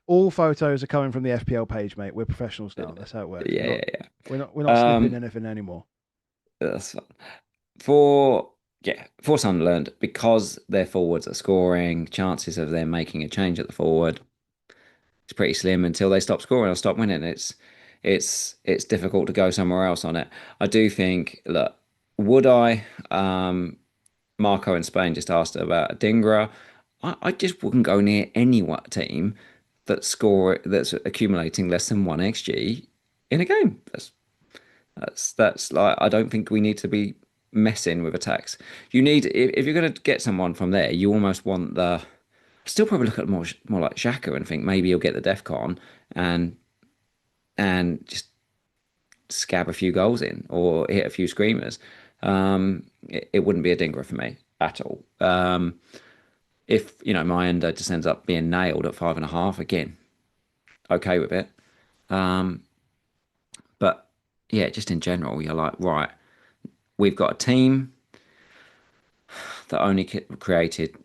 All photos are coming from the FPL page, mate. We're professionals now. That's how it works. Yeah, yeah, We're not yeah. snipping anything anymore. That's fine. For for Sunderland, because their forwards are scoring, chances of them making a change at the forward is pretty slim until they stop scoring or stop winning. It's difficult to go somewhere else on it. I do think, look, would I Marco in Spain just asked about Dingra. I just wouldn't go near any team that's accumulating less than one XG in a game. That's like I don't think we need to be messing with attacks. You need if you're going to get someone from there, you almost want the. Still probably look at more like Xhaka and think maybe he'll get the DEFCON and just scab a few goals in or hit a few screamers. It wouldn't be a dinger for me at all. If my ender just ends up being nailed at 5.5 again, okay with it. But yeah, just in general, you're like, right, we've got a team that only created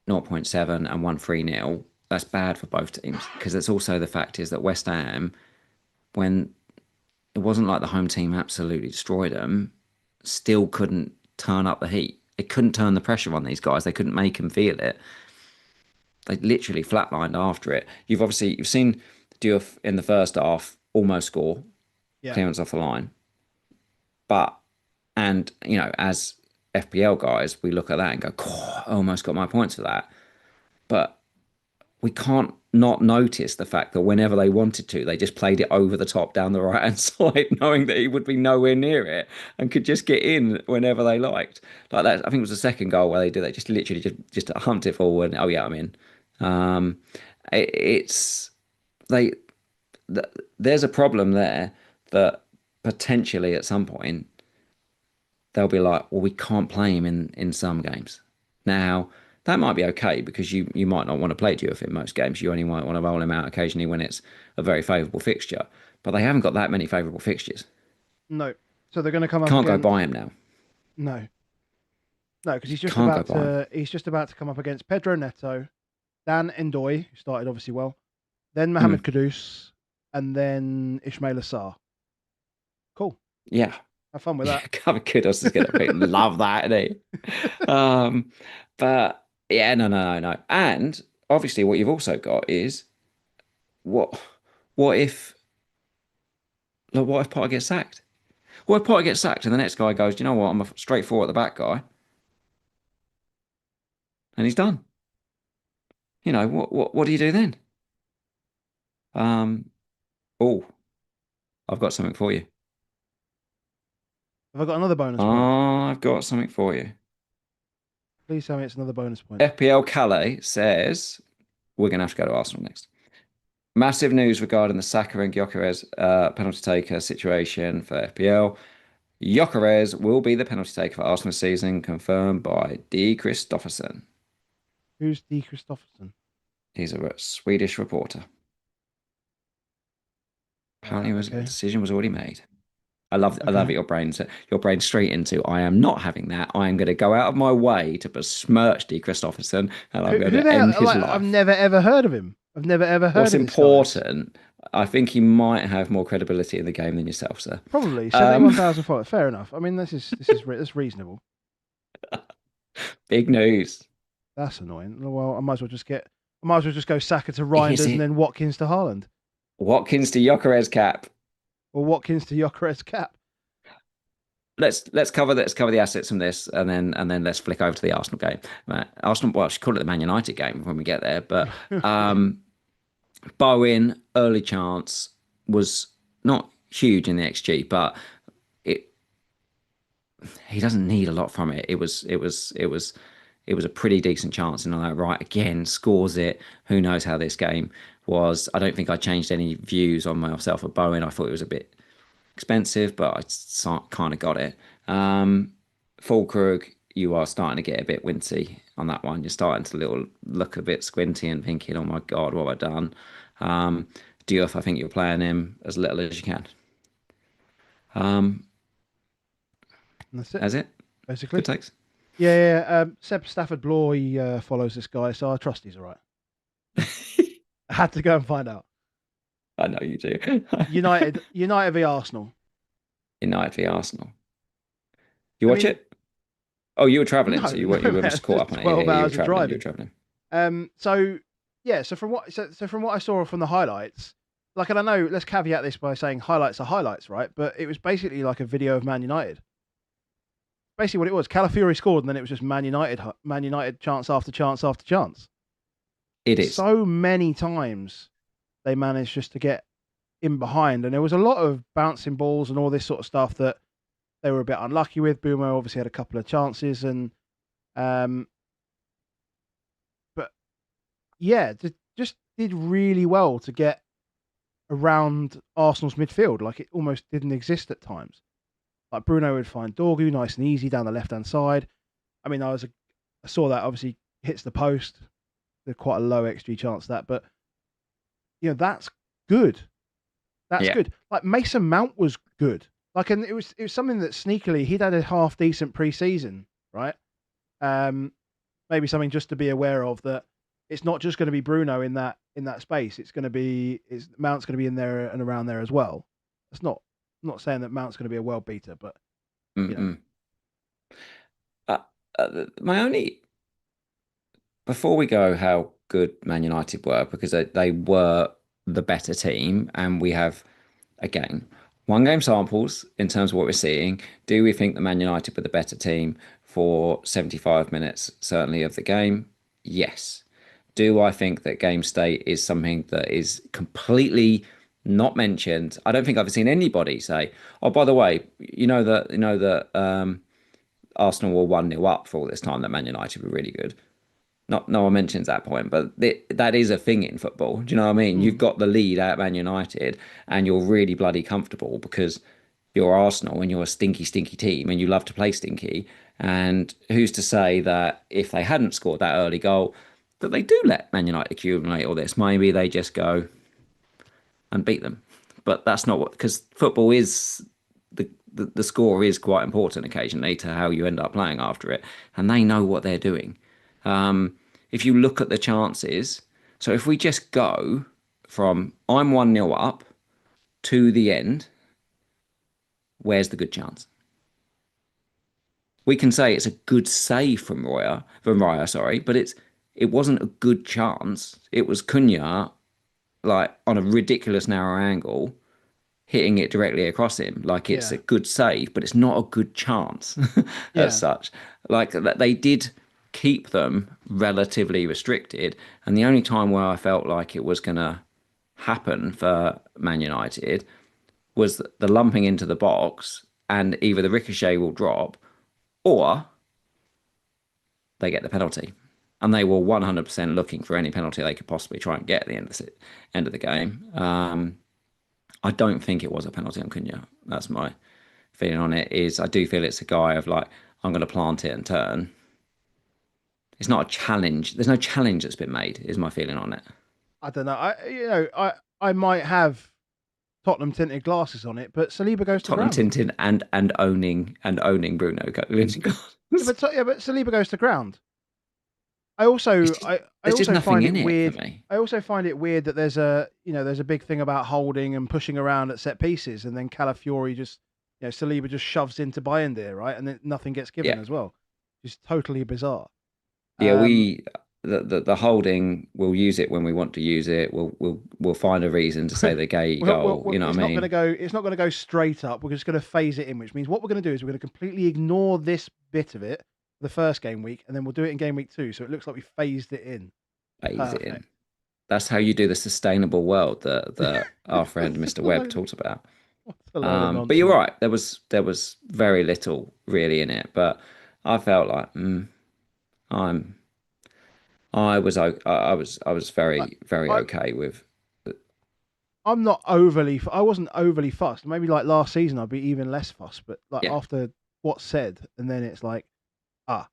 0.7 and won 3-0. That's bad for both teams because it's also the fact is that West Ham, when it wasn't like the home team absolutely destroyed them, still couldn't turn up the heat. It couldn't turn the pressure on these guys. They couldn't make them feel it. They literally flatlined after it. You've seen Diouf in the first half almost score Yeah. clearance off the line, but as FPL guys, we look at that and go, oh, I almost got my points for that. But we can't not notice the fact that whenever they wanted to, they just played it over the top down the right hand side, knowing that he would be nowhere near it and could just get in whenever they liked. Like that, I think it was the second goal where they did that, just literally just humped it forward. Oh yeah, I'm in. Um, it's they. There's a problem there that potentially at some point they'll be like, well, we can't play him in some games. Now, that might be okay because you might not want to play Diouf in most games. You only might want to roll him out occasionally when it's a very favourable fixture. But they haven't got that many favourable fixtures. No. So they're going to come up Can't go against. buy him now. No. No, because Can't go buy him. he's just about to come up against Pedro Neto, Dan Ndoye, who started obviously well, then Mohamed Kudus, and then Ismail Assar. Cool. Yeah. Have fun with that. Kudos is going to love that, isn't he? But yeah, no. And obviously, what you've also got is what if Potter gets sacked? What if Potter gets sacked and the next guy goes, you know what, I'm a straightforward at the back guy, and he's done. What do you do then? Oh, I've got something for you. Have I got another bonus point? I've got something for you. Please tell me it's another bonus point. FPL Calais says we're going to have to go to Arsenal next. Massive news regarding the Saka and Gyökeres penalty taker situation for FPL. Gyökeres will be the penalty taker for Arsenal season, confirmed by D. Christopherson. Who's D. Christopherson? He's a Swedish reporter. Apparently, the decision was already made. I love it. Your brain straight into. I am not having that. I am going to go out of my way to besmirch D. Christopherson, and I'm going to end his life. I've never ever heard of him. I've never ever heard. What's of important? I think he might have more credibility in the game than yourself, sir. Probably 71,000 followers. Fair enough. I mean, that's reasonable. Big news. That's annoying. Well, I might as well just go Saka to Reijnders and then Watkins to Haaland. Watkins to Gyökeres cap. Or Watkins to Gyökeres cap. let's cover the assets from this, and then let's flick over to the Arsenal game. Arsenal, well, I should call it the Man United game when we get there. But Bowen early chance was not huge in the XG, but it he doesn't need a lot from it. It was a pretty decent chance, and I'm like, right, again, scores it. Who knows how this game was? I don't think I changed any views on myself of Bowen. I thought it was a bit expensive, but I kind of got it. Fulkrug, you are starting to get a bit wincy on that one. You're starting to look a bit squinty and thinking, oh my God, what have I done? Diouf, I think you're playing him as little as you can. And that's it, That's it. basically. Good takes. Yeah. Seb Stafford Bloor, he follows this guy, so I trust he's all right. I had to go and find out. I know you do. United v Arsenal. United v Arsenal. You watch it? Oh, you were travelling, No, so you were just caught up on it. 12 Yeah, hours of driving. You were travelling. So from what I saw from the highlights, like, and I know, let's caveat this by saying highlights are highlights, right? But it was basically like a video of Man United. Basically, what it was, Calafiori scored, and then it was just Man United chance after chance after chance. It is so many times they managed just to get in behind, and there was a lot of bouncing balls and all this sort of stuff that they were a bit unlucky with. Boomer obviously had a couple of chances, and but yeah, just did really well to get around Arsenal's midfield. Like, it almost didn't exist at times. Like, Bruno would find Dorgu nice and easy down the left-hand side. I mean, I saw that, obviously hits the post. There's quite a low XG chance of that, but that's good. That's good. Like, Mason Mount was good. Like, and it was something that sneakily he'd had a half decent pre-season, right? Maybe something just to be aware of, that it's not just going to be Bruno in that space. It's Mount's going to be in there and around there as well. I'm not saying that Mount's going to be a world beater, but my only, before we go, how good Man United were, because they were the better team, and we have, again, one game samples in terms of what we're seeing. Do we think that Man United were the better team for 75 minutes, certainly, of the game? Yes. Do I think that game state is something that is completely not mentioned? I don't think I've seen anybody say, oh, by the way, that Arsenal were 1-0 up for all this time, that Man United were really good. No one mentions that point, but that is a thing in football. Do you know what I mean? You've got the lead at Man United, and you're really bloody comfortable because you're Arsenal and you're a stinky, stinky team, and you love to play stinky. And who's to say that if they hadn't scored that early goal, that they do let Man United accumulate all this? Maybe they just go and beat them. But that's not what, because football is, the score is quite important occasionally to how you end up playing after it, and they know what they're doing. If you look at the chances, so if we just go from I'm 1-0 up to the end, where's the good chance? We can say it's a good save from Raya, but it wasn't a good chance. It was Cunha, like, on a ridiculous narrow angle, hitting it directly across him. Like, it's a good save, but it's not a good chance as such. Like, they did keep them relatively restricted, and the only time where I felt like it was going to happen for Man United was the lumping into the box, and either the ricochet will drop or they get the penalty. And they were 100% looking for any penalty they could possibly try and get at the end of the game. I don't think it was a penalty on Cunha. That's my feeling on it. Is I do feel it's a guy of, like, I'm going to plant it and turn. It's not a challenge. There's no challenge that's been made, is my feeling on it. I don't know. I might have Tottenham tinted glasses on it, but Saliba goes to Tottenham ground. tinted and owning Bruno. But Saliba goes to ground. I also find it weird. I also find it weird that there's a big thing about holding and pushing around at set pieces, and then Calafiori Saliba just shoves into Bayindir, right, and then nothing gets given as well. Just totally bizarre. Yeah, the holding, we'll use it when we want to use it. We'll find a reason to say the gay goal. You know It's what I not going to mean? go. It's not going to go straight up. We're just going to phase it in, which means what we're going to do is we're going to completely ignore this bit of it, the first game week, and then we'll do it in game week 2. So it looks like we phased it in. Phase it Perfect. in. That's how you do the sustainable world that our friend Mr. Webb talked about. What's a load of But you're nonsense. right. There was very little really in it, but I felt like I'm I was I, very I okay with. I'm not overly. I wasn't overly fussed. Maybe like last season, I'd be even less fussed. But like Yeah, after what's said, and then it's like, ah,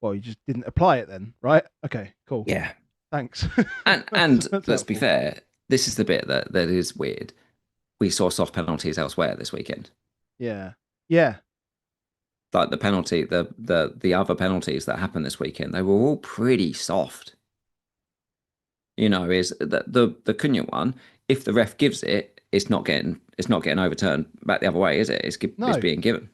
well, you just didn't apply it then, right? Okay, cool. yeah. Thanks. And That's let's be helpful. fair, this is the bit that is weird. We saw soft penalties elsewhere this weekend. Yeah, yeah. Like the penalty, the other penalties that happened this weekend, they were all pretty soft. Is the Cunha one? If the ref gives it, it's not getting overturned back the other way, is it? It's No, being given.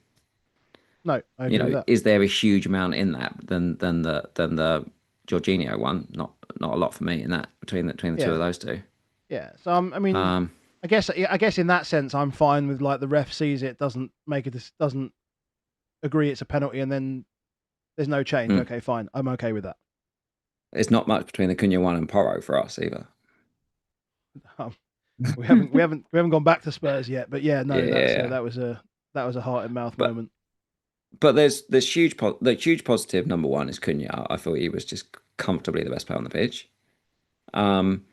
no, I agree with that. Is there a huge amount in that than the Jorginho one? Not a lot for me in that between the two of Yeah, those two. yeah. So I mean, Um, I guess in that sense, I'm fine with like the ref sees it, doesn't make it, doesn't agree it's a penalty, and then there's no change. mm. Okay, fine. I'm okay with that. It's not much between the Cunha one and Porro for us either. Um, we haven't gone back to Spurs yet, but yeah, no, Yeah, that was a heart and mouth but moment. there's huge positive. Number one is Cunha. I thought he was just comfortably the best player on the pitch. Um,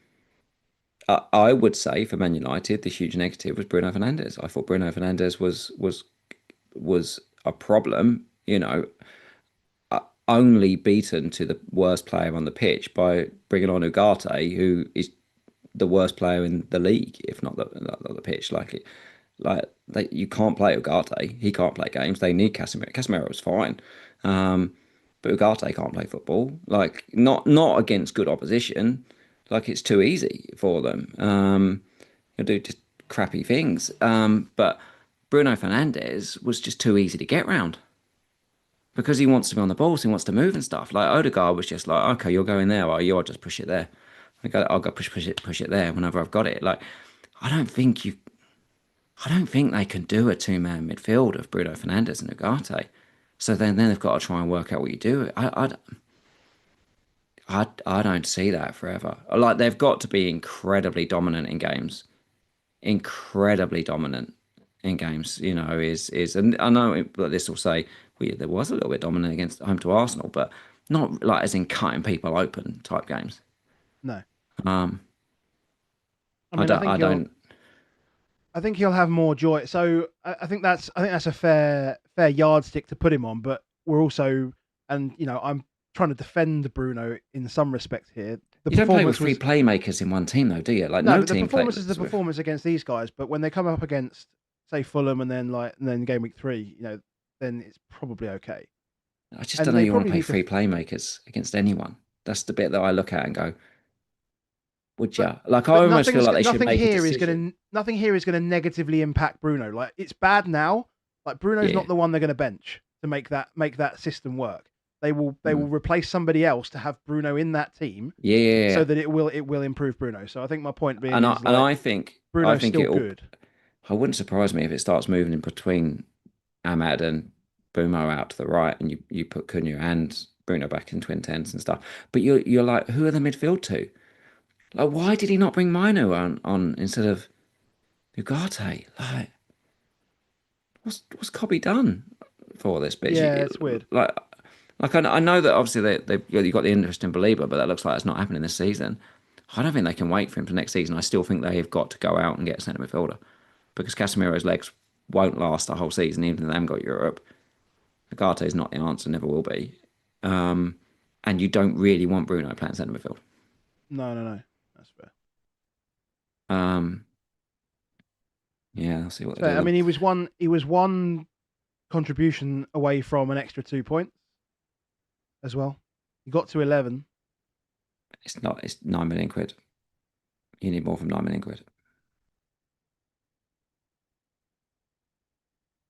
I would say for Man United, the huge negative was Bruno Fernandes. I thought Bruno Fernandes was a problem. Only beaten to the worst player on the pitch by bringing on Ugarte, who is the worst player in the league, if not the pitch. You can't play Ugarte. He can't play games. They need Casemiro. Casemiro is fine, but Ugarte can't play football. Like not against good opposition. Like it's too easy for them. He'll do just crappy things. But Bruno Fernandes was just too easy to get round because he wants to be on the ball, so he wants to move and stuff. Like Odegaard was just like, okay, you're going there, are you? I'll just push it there. I'll go push it there whenever I've got it. Like, I don't think you, I don't think they can do a two-man midfield of Bruno Fernandes and Ugarte. So then they've got to try and work out what you do. I don't see that forever. Like they've got to be incredibly dominant in games, incredibly dominant in games. And I know that this will say there was a little bit dominant against home to Arsenal, but not like as in cutting people open type games. No, Um, I I mean, I don't, think I he'll, don't. I think he'll have more joy. So I think that's a fair yardstick to put him on. But we're also, and I'm trying to defend Bruno in some respect here. The You don't play with performance three was playmakers in one team, though, do you? Like no, no but the team performance is the plays with. performance against these guys. But when they come up against, say, Fulham, and then game week 3, then it's probably okay. I just don't And know. they You want to probably play need to. three playmakers against anyone. That's the bit that I look at and go, would But you? Like I but almost feel like they should make a decision. nothing here is gonna negatively impact Bruno. Like it's bad now. Like Bruno's Yeah, not the one they're gonna bench to make that system work. They will mm. replace somebody else to have Bruno in that team so Yeah. that it will improve Bruno. So I think my point being And I is and like I think I Bruno's think still it'll. good. I wouldn't surprise me if it starts moving in between Ahmad and Bumo out to the right, and you put Cunha and Bruno back in twin tens and stuff. But you're like, who are the midfield two? Like, why did he not bring Mino on instead of Ugarte? Like, what's Cobby done for this bitch? Yeah, it's weird. I know that obviously you got the interest in Belieber, but that looks like it's not happening this season. I don't think they can wait for him for next season. I still think they have got to go out and get a centre midfielder because Casemiro's legs won't last the whole season, even if they haven't got Europe. Ugarte is not the answer, never will be. Um, and you don't really want Bruno playing centre midfield. No, no, no. That's fair. Um, yeah, I'll see what That's they fair. I do. mean, he was one contribution away from an extra 2 points as well. He got to 11. It's not. It's 9 million quid. You need more from 9 million quid.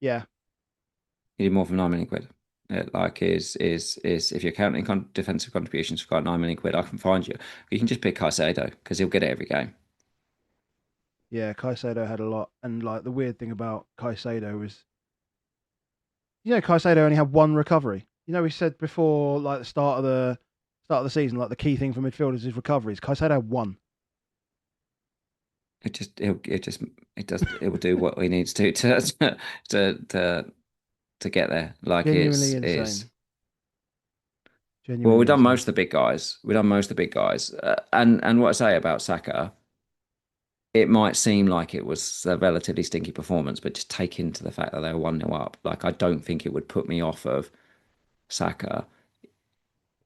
Yeah, You need more from 9 million quid. Like is if you're counting defensive contributions for like 9 million quid, I can find you. You can just pick Caicedo because he'll get it every game. Yeah, Caicedo had a lot, and like the weird thing about Caicedo was, Caicedo only had one recovery. We said before, like the start of the season, like the key thing for midfielders is recoveries. Caicedo had one. It will do what he needs to to get there. Like Genuinely it's insane. well, Genuinely we've done insane. most of the big guys. We've done most of the big guys, and what I say about Saka, it might seem like it was a relatively stinky performance, but just take into the fact that they were 1-0 up. Like I don't think it would put me off of Saka.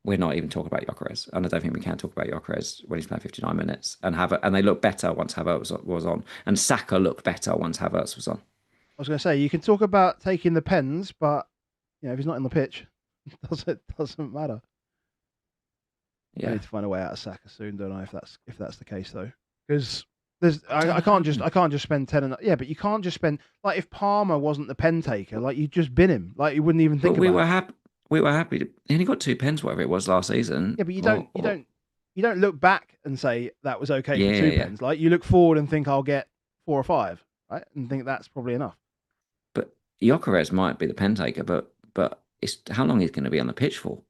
We're not even talking about Gyökeres, and I don't think we can talk about Gyökeres when he's playing 59 minutes and they look better once Havertz was on, and Saka looked better once Havertz was on. I was going to say you can talk about taking the pens, but if he's not in the pitch, doesn't matter. I Yeah, need to find a way out of Saka soon, don't I? If that's the case though, because I can't just spend 10 and yeah, but you can't just spend like if Palmer wasn't the pen taker, like you just bin him, like you wouldn't even but think about it. we were happy. He only got 2 pens, whatever it was last season. Yeah, but you don't look back and say that was okay for two Yeah. pens. Like you look forward and think I'll get 4 or 5, right? And think that's probably enough. But Gyökeres might be the pen taker, but it's how long he's going to be on the pitch for?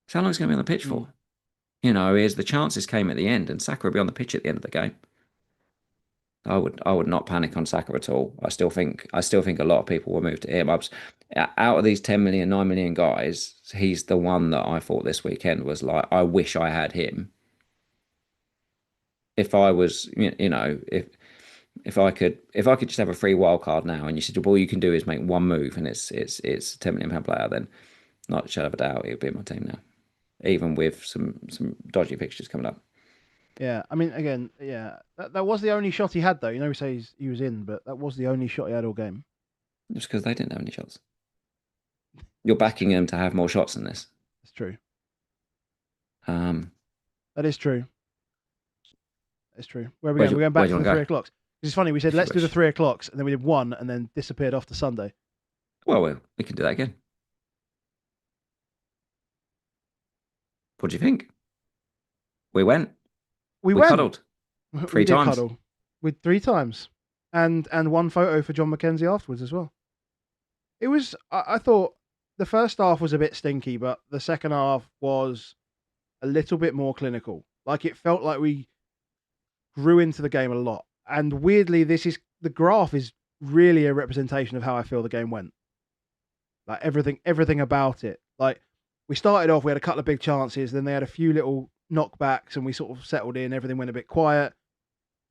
It's how long he's going to be on the pitch Mm. for? Is the chances came at the end, and Saka will be on the pitch at the end of the game. I would not panic on Saka at all. I still think a lot of people will move to him. Out of these 10 million, 9 million guys, he's the one that I thought this weekend was like, I wish I had him. If I was, if I could just have a free wild card now, and you said all you can do is make one move, and it's a 10 million pound player, then not a shadow of a doubt, it would be in my team now, even with some dodgy fixtures coming up. Yeah, I mean, again, yeah, that was the only shot he had though. We say he was in, but that was the only shot he had all game. Just because they didn't have any shots. You're backing them to have more shots than this. That's true. Um, That is true. It's true. Where are we where going? do, We're going where back do you to want the to three go? o'clocks. It's funny. We said If you let's do the wish. 3 o'clocks, and then we did one, and then disappeared off to Sunday. Well, we can do that again. What do you think? We went. We We went. cuddled We three did times. cuddle with 3 times, and one photo for John McKenzie afterwards as well. It was. I thought the first half was a bit stinky, but the second half was a little bit more clinical. Like it felt like we grew into the game a lot. And weirdly, the graph is really a representation of how I feel the game went. Like everything about it. Like we started off, we had a couple of big chances, then they had a few little knockbacks, and we sort of settled in. Everything went a bit quiet.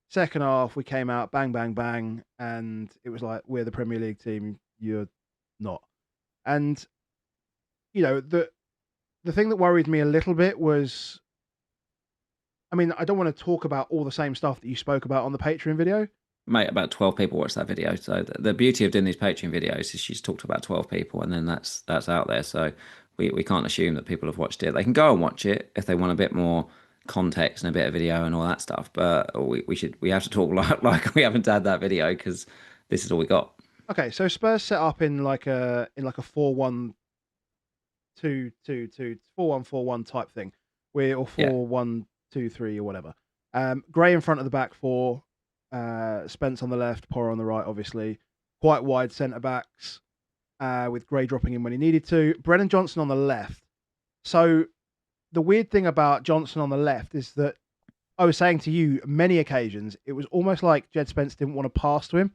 Second half, we came out bang, bang, bang, and it was like we're the Premier League team, you're not. And the thing that worried me a little bit was, I mean, I don't want to talk about all the same stuff that you spoke about on the Patreon video. Mate, about 12 people watched that video. So the beauty of doing these Patreon videos is she's talked to about 12 people, and then that's out there. So we can't assume that people have watched it. They can go and watch it if they want a bit more context and a bit of video and all that stuff. But we have to talk like we haven't had that video because this is all we got. Okay, so Spurs set up in like a 4-1-2-2-2 4-1-4-1 type thing, or Yeah. 4-1-2-3 or whatever. Gray in front of the back four, Spence on the left, Porro on the right, obviously. Quite wide centre backs, with Gray dropping in when he needed to. Brennan Johnson on the left. So the weird thing about Johnson on the left is that I was saying to you many occasions, it was almost like Jed Spence didn't want to pass to him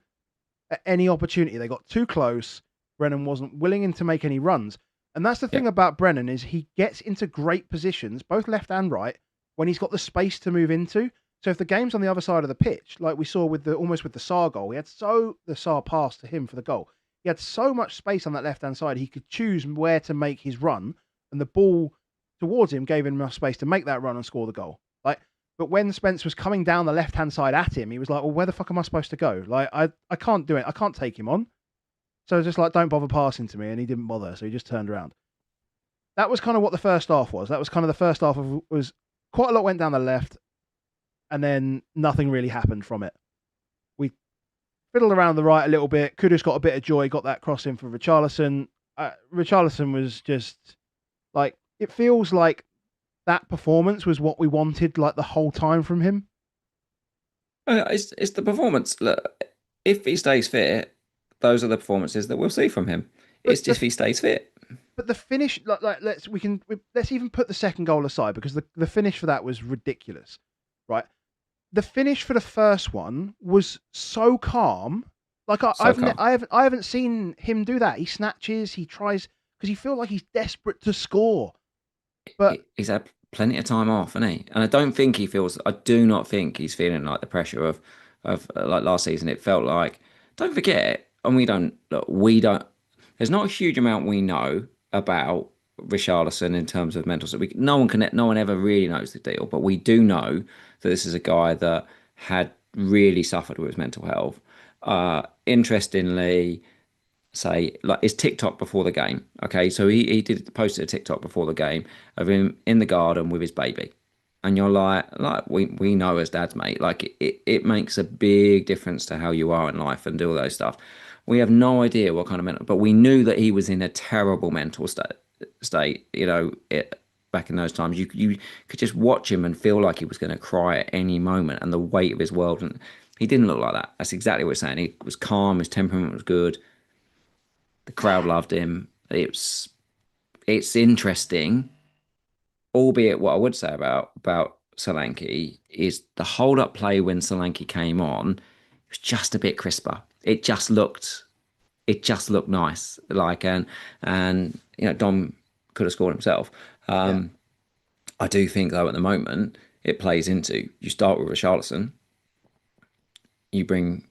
at any opportunity. They got too close. Brennan wasn't willing to make any runs. And that's the thing Yeah. about Brennan is he gets into great positions, both left and right, when he's got the space to move into. So if the game's on the other side of the pitch, like we saw with the Sarr goal, the Sarr pass to him for the goal. He had so much space on that left-hand side, he could choose where to make his run, and the ball towards him gave him enough space to make that run and score the goal. But when Spence was coming down the left-hand side at him, he was like, well, where the fuck am I supposed to go? Like, I can't do it. I can't take him on. So I was just like, don't bother passing to me. And he didn't bother. So he just turned around. That was kind of what the first half was. That was kind of the first half was quite a lot went down the left, and then nothing really happened from it. We fiddled around the right a little bit. Kudus got a bit of joy, got that cross in for Richarlison. Richarlison was just like it feels like that performance was what we wanted like the whole time from him. It's the performance. Look, if he stays fit, those are the performances that we'll see from him. But It's just if he stays fit. the finish, like let's even put the second goal aside because the finish for that was ridiculous, right? The finish for the first one was so calm. Like So calm. I haven't seen him do that. He snatches, he tries because he feels like he's desperate to score. But He's had plenty of time off, hasn't he? And I don't think he feels. I do not think he's feeling like the pressure of like last season. It felt like. Don't forget, and we don't. Look, we don't. There's not a huge amount we know about Richarlison in terms of mental. So no one ever really knows the deal, but we do know that this is a guy that had really suffered with his mental health. Interestingly, say like his TikTok before the game. Okay, so he did posted a TikTok before the game of him in the garden with his baby, and you're like we know as dads, mate. Like it makes a big difference to how you are in life and do all those stuff. We have no idea what kind of mental, but we knew that he was in a terrible mental state. Back in those times, you could just watch him and feel like he was going to cry at any moment, and the weight of his world. And he didn't look like that. That's exactly what we're saying. He was calm. His temperament was good. The crowd loved him. It's interesting, albeit what I would say about Solanke is the hold up play when Solanke came on, it was just a bit crisper. It just looked nice. And Dom could have scored himself. yeah, Um, I do think though at the moment it plays into you start with Richarlison, you bring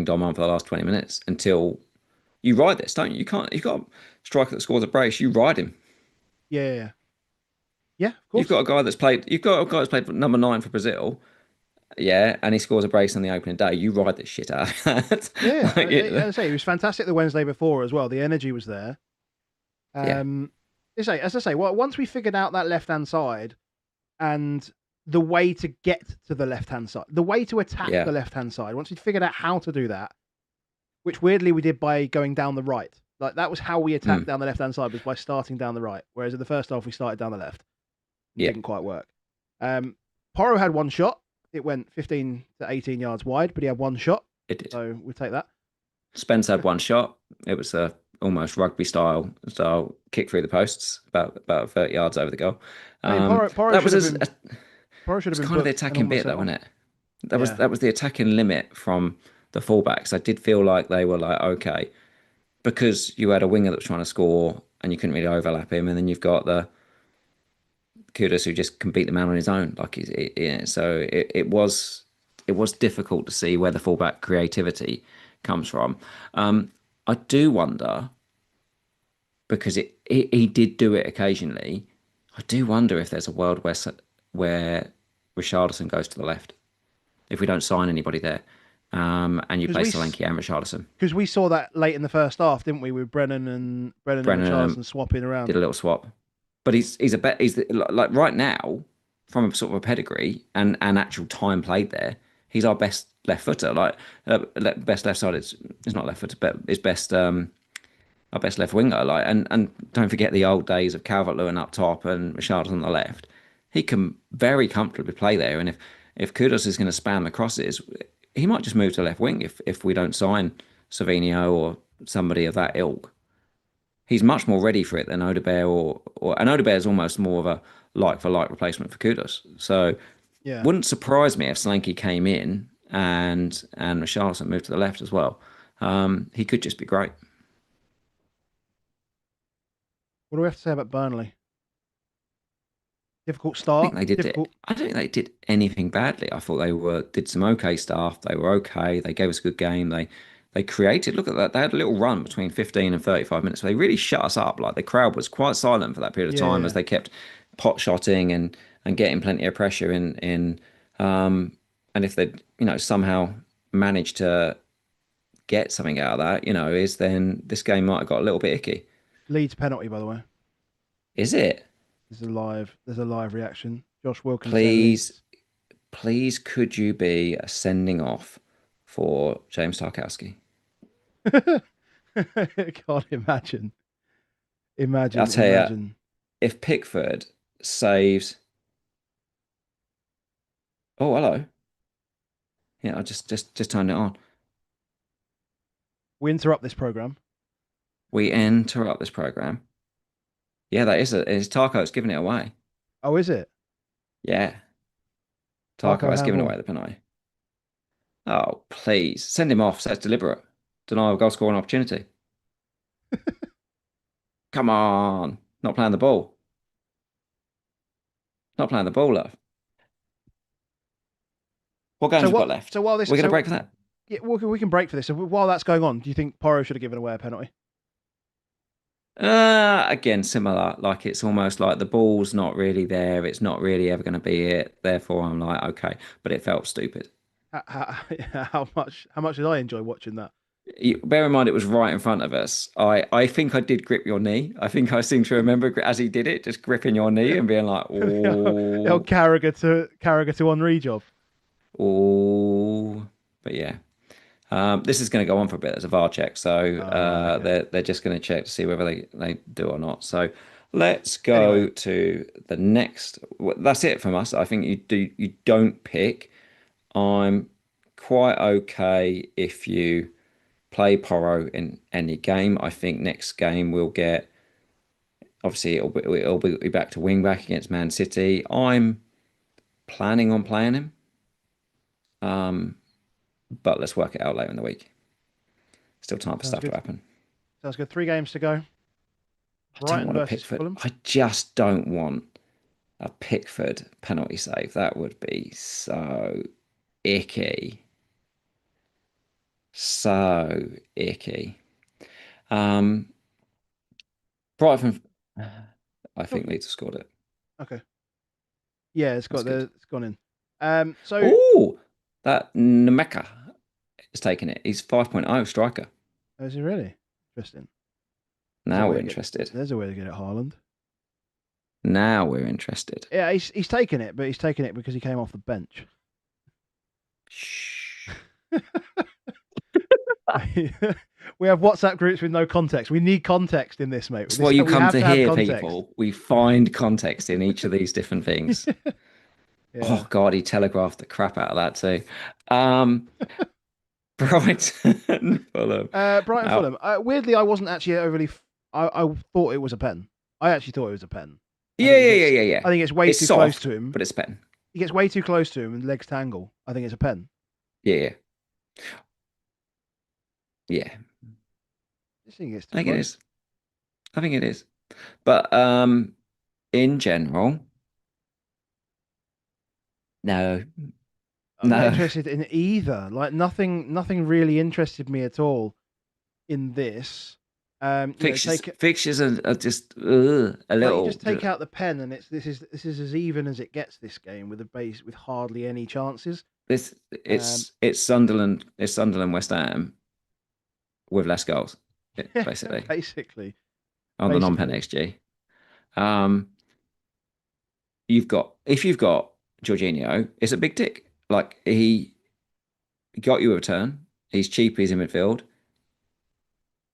Dom on for the last 20 minutes until you ride this, don't you? You can't. You've got a striker that scores a brace. You ride him. yeah, yeah, of You've course. got a guy that's played. You've got a guy that's played for number 9 for Brazil. Yeah, and he scores a brace on the opening day. You ride this shit out of that. Yeah, Like I say he was fantastic the Wednesday before as well. The energy was there. yeah, Um, as I say, well, once we figured out that left hand side and the way to get to the left hand side, the way to attack yeah, the left hand side, once we figured out how to do that, which weirdly we did by going down the right. Like that was how we attacked mm, down the left hand side was by starting down the right. Whereas in the first half we started down the left. It yeah. didn't quite work. Porro had one shot. It went 15 to 18 yards wide, but he had one shot. It did. So we'll take that. Spence had one shot. It was a almost rugby style kick through the posts, about 30 yards over the goal. I mean, Porro That should was have been kind of the booked and attacking almost bit, sent though, wasn't off. it? That was Yeah. that was the attacking limit from the fullbacks. I did feel like they were like, okay, because you had a winger that was trying to score and you couldn't really overlap him, and then you've got the Kudus who just can beat the man on his own. So it was difficult to see where the fullback creativity comes from. I do wonder because he did do it occasionally. I do wonder if there's a world where Richarlison goes to the left if we don't sign anybody there, and you Because play Solanke and Richarlison. we saw that late in the first half, didn't we? With Brennan and Brennan Richarlison swapping did around. a little swap, but like right now from a sort of a pedigree and actual time played there. He's our best left footer, like best left side. It's not left footer, but his best our best left winger. And don't forget the old days of Calvert-Lewin up top and Richarlison on the left. He can very comfortably play there, and if Kudus is going to spam the crosses, he might just move to left wing if we don't sign Savinio or somebody of that ilk. He's much more ready for it than Odebear and Odebear is almost more of a like for like replacement for Kudus. So Yeah. wouldn't surprise me if Solanke came in and Richarlison moved to the left as well. He could just be great. What do we have to say about Burnley? Difficult I think start. they did it. Difficult. I don't think they did anything badly. I thought they did some okay stuff. They were okay. They gave us a good game. They created. Look at that. They had a little run between 15 and 35 minutes. They really shut us up. Like the crowd was quite silent for that period of time as Yeah. they kept pot shotting and getting plenty of pressure in. And if they somehow managed to get something out of that, is then this game might have got a little bit icky. Leeds penalty, by the way. Is it? There's a live reaction. Josh Wilkinson Please Leeds. Please, could you be a sending off for James Tarkowski? God, imagine, I'll imagine, tell you, imagine. if Pickford saves, oh hello, yeah, I just turned it on. We interrupt this program. We interrupt this program. Yeah, that is it. It's Tarko. It's giving it away. Oh, is it? Yeah, Tarko Tarko has given handball. away the penalty. Oh, please send him off. So it's deliberate. Denial of goal scoring opportunity. Come on, not playing the ball. Not playing the ball, love. What games So we got what? left? So while this, We're gonna so break for that. yeah, we can break for this. So while that's going on, do you think Porro should have given away a penalty? Again, similar. Like it's almost like the ball's not really there. It's not really ever going to be it. Therefore, I'm like, okay, but it felt stupid. How much did I enjoy watching that? Bear in mind, it was right in front of us. I think I did grip your knee. I think I seem to remember as he did it, just gripping your knee and being like, The old oh, Carragher to Henry job. oh. But yeah, this is going to go on for a bit. There's a VAR check, so All right. Okay. they're just going to check to see whether they do or not. So let's Anyway, go to the next. That's it from us. I think you don't pick. I'm quite okay if you play Porro in any game. I think next game we'll get. Obviously, it'll be back to wing back against Man City. I'm planning on playing him, but let's work it out later in the week. Still time for sounds stuff to good. happen. Sounds good. 3 games to go. I don't Brighton want a versus Pickford. Fulham. I just don't want a Pickford penalty save. That would be so icky. So icky. Um, Brighton, I Oh, think Leeds have scored it. okay. Yeah, That's good. it's gone in. So Oh, that Nemeka is taking it. He's 5.0 striker. is he really interesting? There's a Now way we're to get. interested. There's a way to get it, Haaland. Now we're interested. Yeah, he's taken it, but he's taken it because he came off the bench. Shh. We have WhatsApp groups with no context. We need context in this, mate. That's what you We come have to to have hear, context. people. We find context in each of these different things. Yeah. Oh God, he telegraphed the crap out of that too. Um, Brighton, Fulham. Brighton Now, Fulham. Weirdly, I wasn't actually overly. I thought it was a pen. I actually thought it was a pen. I yeah, think he yeah, yeah, gets. yeah, yeah. I think it's way It's too close soft, to him. but it's pen. He gets way too close to him and legs tangle. I think it's a pen. Yeah, yeah, yeah. I think he gets I too think it close. is. I think it is. But in general, no, I'm not no. interested in either. Like nothing really interested me at all in this. Fixtures, Take it fixtures are just a like you little. just take out the pen and this is as even as it gets this game with a base with hardly any chances. This Um, it's Sunderland. It's Sunderland West Ham with less goals, basically basically, on the non-pen basically, XG. Um, if you've got Jorginho, it's a big tick. Like he got you a return. He's cheap. He's in midfield.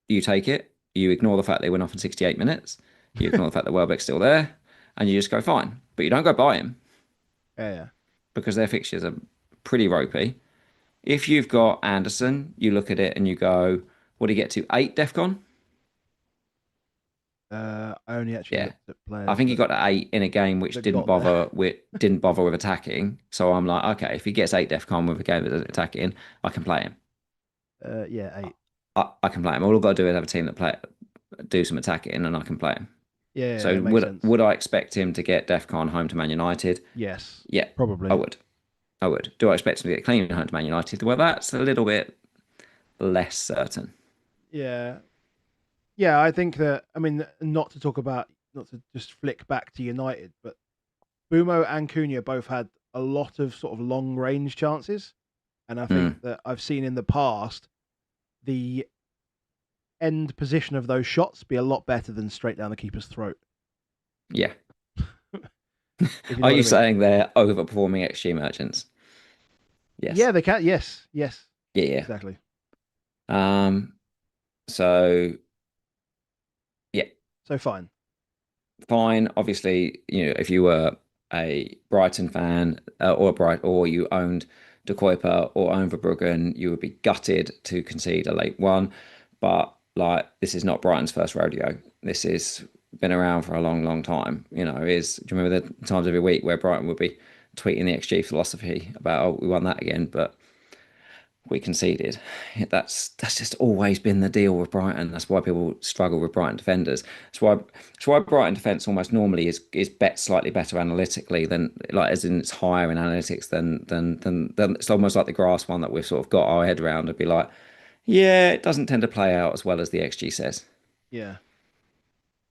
You take it. You ignore the fact they went off in 68 minutes. You ignore the fact that Welbeck's still there, and you just go fine. But you don't go buy him yeah. because their fixtures are pretty ropey. If you've got Anderson, you look at it and you go, what do you get to? 8 DEFCON? I only actually Yeah. looked at I players think he got to 8 in a game which that got there. didn't bother with attacking. So I'm like, okay, if he gets 8 DEFCON with a game that doesn't attacking, I can play him. Yeah, 8. I can play him. All I've got to do is have a team that do some attacking and I can play him. Yeah, So it makes would sense. would I expect him to get DEFCON home to Man United? Yes, Yeah, I probably. would. I would. Do I expect him to get clean home to Man United? Well, that's a little bit less certain. Yeah, yeah. I think that. I mean, not to just flick back to United, but Bumo and Cunha both had a lot of sort of long range chances, and I think Mm, that I've seen in the past the end position of those shots be a lot better than straight down the keeper's throat. yeah. If you know Are what you I mean. saying they're overperforming XG merchants? Yes. Yeah, they can. Yes, yes, Yeah, exactly. yeah. So yeah, So fine. fine. Obviously, if you were a Brighton fan or you owned De Kuyper or owned Verbruggen, you would be gutted to concede a late one. But like, this is not Brighton's first rodeo. This is been around for a long, long time. Do you remember the times every week where Brighton would be tweeting the XG philosophy about, oh, we won that again, but we conceded. That's just always been the deal with Brighton. That's why people struggle with Brighton defenders. That's why Brighton defense almost normally is bet slightly better analytically than, like, as in it's higher in analytics than it's almost like the grass one that we've sort of got our head around and be like, yeah, it doesn't tend to play out as well as the XG says. Yeah.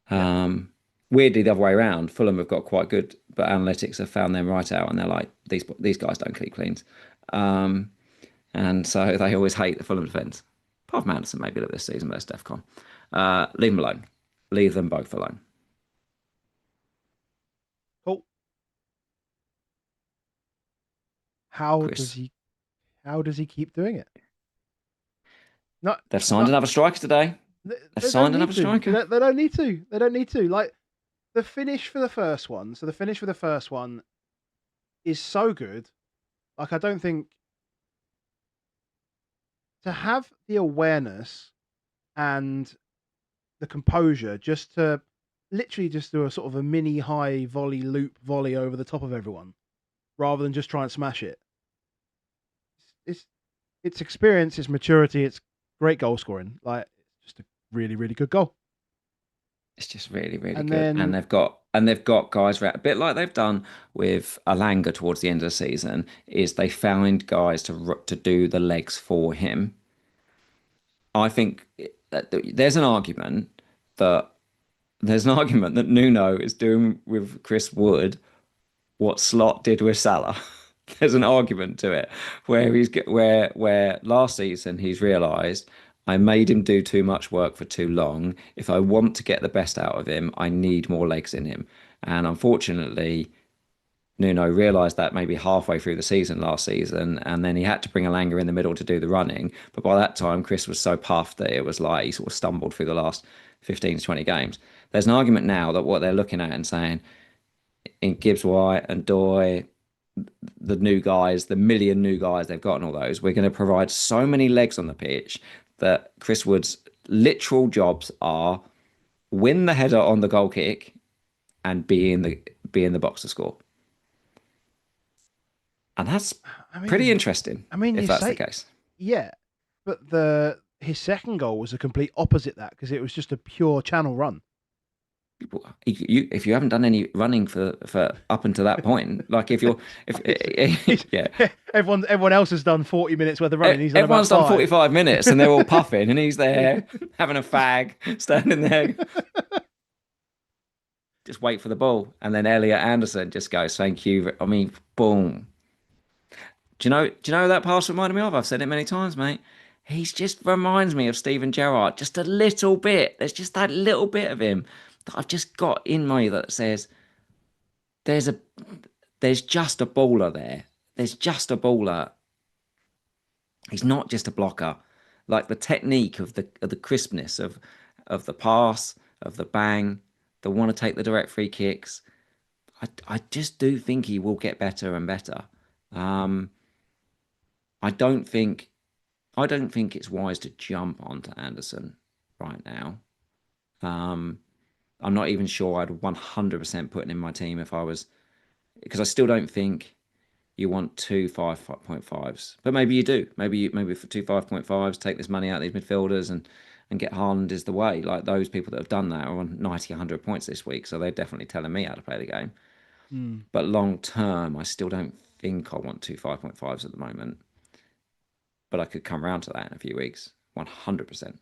Yeah. Um, Weirdly, the other way around, Fulham have got quite good, but analytics have found them right out, and they're like, these guys don't keep cleans. Um, and so they always hate the Fulham defence. Apart from Anderson, maybe a little this season, but that's DEFCON. Leave them alone. Leave them both alone. Cool. How does Chris, he? How does he keep doing it? Not. they've signed Not. another striker today. They've They don't signed need another to. striker. They don't need to. They don't need to. Like the finish for the first one. So the finish for the first one is so good. Like I don't think to have the awareness and the composure just to literally just do a sort of a mini high volley loop volley over the top of everyone rather than just try and smash it. It's it's experience, it's maturity, it's great goal scoring. Like just a really really good goal. It's just really, really And good, and then they've got guys a bit like they've done with Alanga towards the end of the season. Is they found guys to do the legs for him. I think that that there's an argument that Nuno is doing with Chris Wood what Slot did with Salah. There's an argument to it where last season he's realised I made him do too much work for too long. If I want to get the best out of him, I need more legs in him. And unfortunately, Nuno realised that maybe halfway through the season last season, and then he had to bring Alanga in the middle to do the running. But by that time, Chris was so puffed that it was like he sort of stumbled through the last 15 to 20 games. There's an argument now that what they're looking at and saying in Gibbs White and Doy, the new guys, the million new guys they've got and all those, we're going to provide so many legs on the pitch that Chris Wood's literal jobs are win the header on the goal kick and be in the box to score. And that's I pretty mean interesting you if that's the say case. yeah, but the his second goal was a complete opposite that because it was just a pure channel run. If you haven't done any running for up until that point, like if yeah, Everyone else has done 40 minutes worth of running. He's done about Everyone's done five. 45 minutes and they're all puffing, and he's there having a fag, standing there, just wait for the ball. And then Elliot Anderson just goes, "Thank you." I mean, boom. Do you know who that pass reminded me of? I've said it many times, mate. He's just reminds me of Steven Gerrard just a little bit. There's just that little bit of him that I've just got in me that says there's a there's just a baller there. There's just a baller. He's not just a blocker. Like the technique of the crispness of the pass, of the bang, the want to take the direct free kicks. I just do think he will get better and better. Um, I don't think I don't think it's wise to jump onto Anderson right now. Um, I'm not even sure I'd 100% put him in my team if I was, because I still don't think you want two 5.5s, but maybe you do. Maybe for two 5.5s, take this money out of these midfielders and get Haaland is the way. Like those people that have done that are on 90, 100 points this week, so they're definitely telling me how to play the game. Mm. But long term, I still don't think I want two 5.5s at the moment. But I could come around to that in a few weeks, 100%.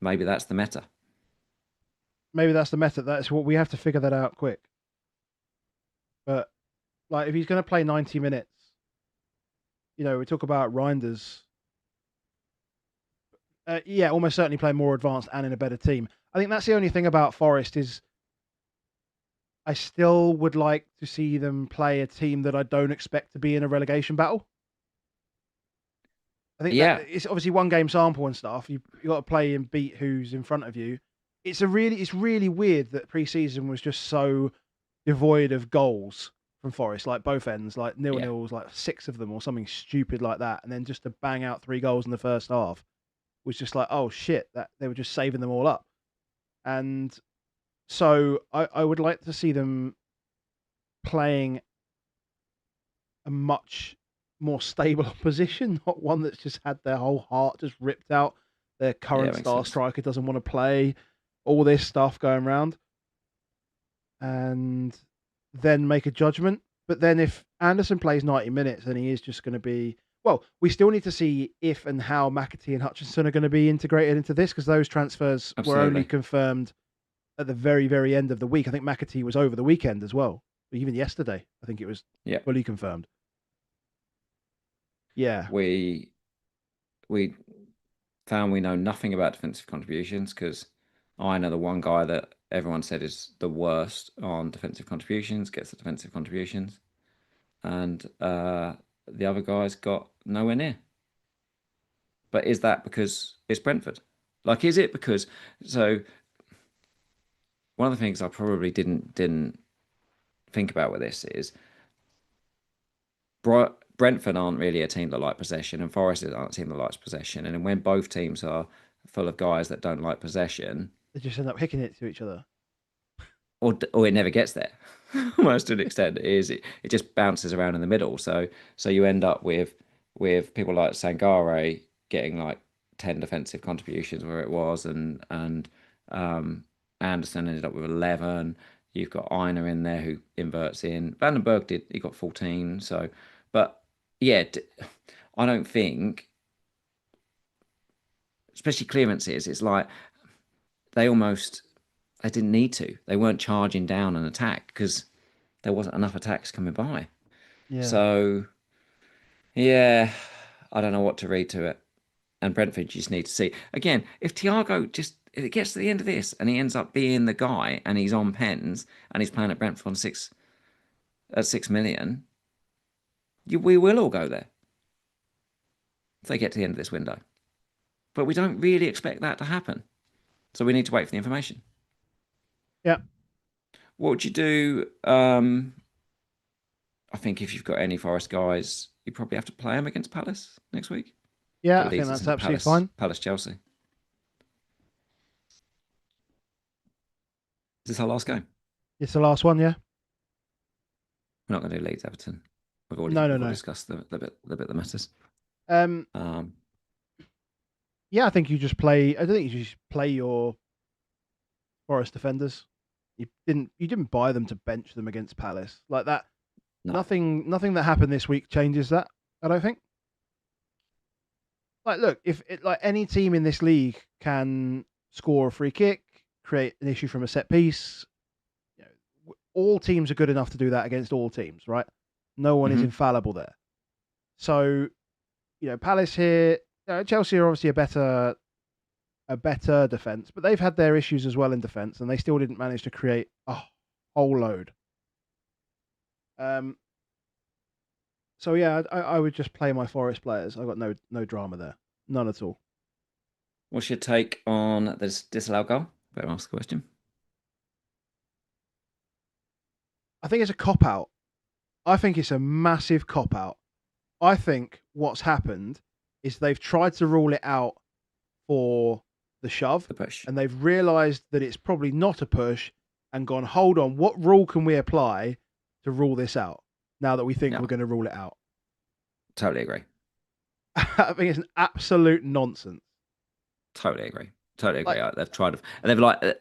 Maybe that's the meta. Maybe that's the method. That's what we have to figure that out quick. But like, if he's going to play 90 minutes, we talk about Reijnders. Yeah, almost certainly play more advanced and in a better team. I think that's the only thing about Forest is I still would like to see them play a team that I don't expect to be in a relegation battle. I think that Yeah, it's obviously one game sample and stuff. You got to play and beat who's in front of you. It's really weird that preseason was just so devoid of goals from Forest, like both ends, like nil yeah. nils, like 6 of them or something stupid like that, and then just to bang out 3 goals in the first half was just like, oh shit, that they were just saving them all up. And so I would like to see them playing a much more stable opposition, not one that's just had their whole heart just ripped out. Their Yeah, current makes star sense. striker doesn't want to play. All this stuff going around, and then make a judgment. But then if Anderson plays 90 minutes, then he is just going to be. Well, we still need to see if and how McAtee and Hutchinson are going to be integrated into this because those transfers were only Absolutely. confirmed at the very, very end of the week. I think McAtee was over the weekend as well. Even yesterday, I think it was Yeah. fully confirmed. Yeah. We we found we know nothing about defensive contributions because I know the one guy that everyone said is the worst on defensive contributions gets the defensive contributions, and the other guys got nowhere near. But is that because it's Brentford? Like, is it because so one of the things I probably didn't think about with this is Brentford aren't really a team that like possession, and Forest aren't a team that likes possession. And when both teams are full of guys that don't like possession, They just end up hicking it to each other. or it never gets there, almost to an extent, it just bounces around in the middle. So you end up with people like Sangare getting like 10 defensive contributions where it was, and Anderson ended up with 11. You've got Einer in there who inverts in. Vandenberg he got 14. So, but yeah, I don't think, especially clearances, it's like they almost they didn't need to. They weren't charging down an attack because there wasn't enough attacks coming by. Yeah. So yeah, I don't know what to read to it. And Brentford, you just need to see again if Thiago just if it gets to the end of this and he ends up being the guy and he's on pens and he's playing at Brentford on 6 million, we will all go there if they get to the end of this window. But we don't really expect that to happen, so we need to wait for the information. Yeah. What would you do? I think if you've got any Forest guys, you probably have to play them against Palace next week. Yeah. It I think leads us that's into absolutely fine. Palace Chelsea. Is this our last game? It's the last one. Yeah. We're not going to do Leeds Everton. No, no, We've already no. discussed the bit that matters. Um, Um, yeah, I think you just play. I don't think you just play your Forest defenders. You didn't buy them to bench them against Palace like that. no, Nothing that happened this week changes that. I don't think. Like, look, if it, like any team in this league can score a free kick, create an issue from a set piece, you know, all teams are good enough to do that against all teams, right? No one is hmm infallible there. So, Palace here, Chelsea are obviously a better defense, but they've had their issues as well in defense, and they still didn't manage to create a whole load. Um, so yeah, I would just play my Forest players. I got no drama there, none at all. What's your take on this disallowed goal? Better ask the question. I think it's a cop out. I think it's a massive cop out. I think what's happened is they've tried to rule it out for the shove, The push. and they've realised that it's probably not a push, and gone, hold on, what rule can we apply to rule this out? Now that we think Yeah, we're going to rule it out, totally agree. I think it's an absolute nonsense. Totally agree. Totally agree. Like, They've tried, and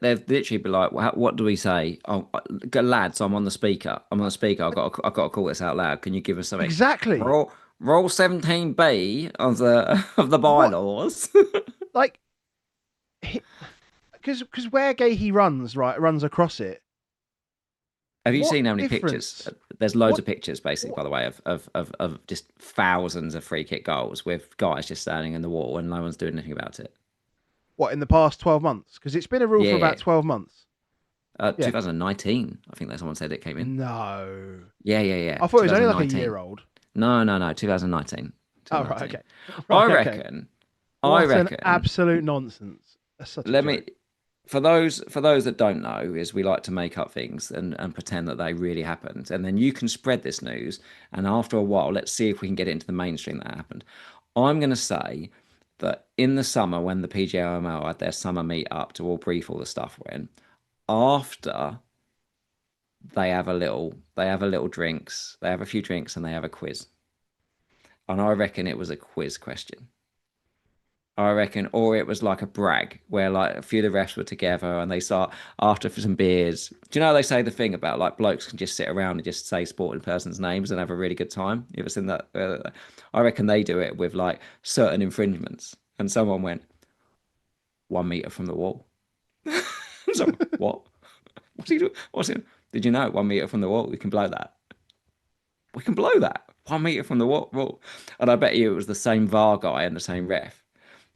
they've literally been like, what do we say? Oh, lads, I'm on the speaker. I'm on the speaker. I've got to call this out loud. Can you give us something? exactly. Roll 17B of the What? bylaws. Like, because where Gahey runs across it. Have you What seen how many pictures? difference? There's loads What? of pictures, basically, What? by the way, of just thousands of free kick goals with guys just standing in the wall and no one's doing anything about it. What in the past 12 months? Because it's been a rule for Yeah, about 12 months. Yeah. 2019, I think that someone said it came in. No. Yeah. I thought it was only like a 2019. year old. No, 2019. Oh, another right, team. okay. I Right, okay. reckon. I What an reckon. absolute nonsense. That's such a Let me. joke. For those that don't know, is we like to make up things and pretend that they really happened, and then you can spread this news. And after a while, let's see if we can get it into the mainstream that happened. I'm going to say that in the summer, when the PGMOL had their summer meet up to all brief all the stuff, when after they have a little drinks, they have a few drinks, and they have a quiz. And I reckon it was a quiz question. I reckon, or it was like a brag where like a few of the refs were together and they start after for some beers. Do you know how they say the thing about like blokes can just sit around and just say sporting persons' names and have a really good time? You ever seen that? I reckon they do it with like certain infringements. And someone went 1 meter from the wall. So what? What's he doing? What's it? Did you know 1 meter from the wall? We can blow that. We can blow that 1 meter from the wall. And I bet you it was the same VAR guy and the same ref.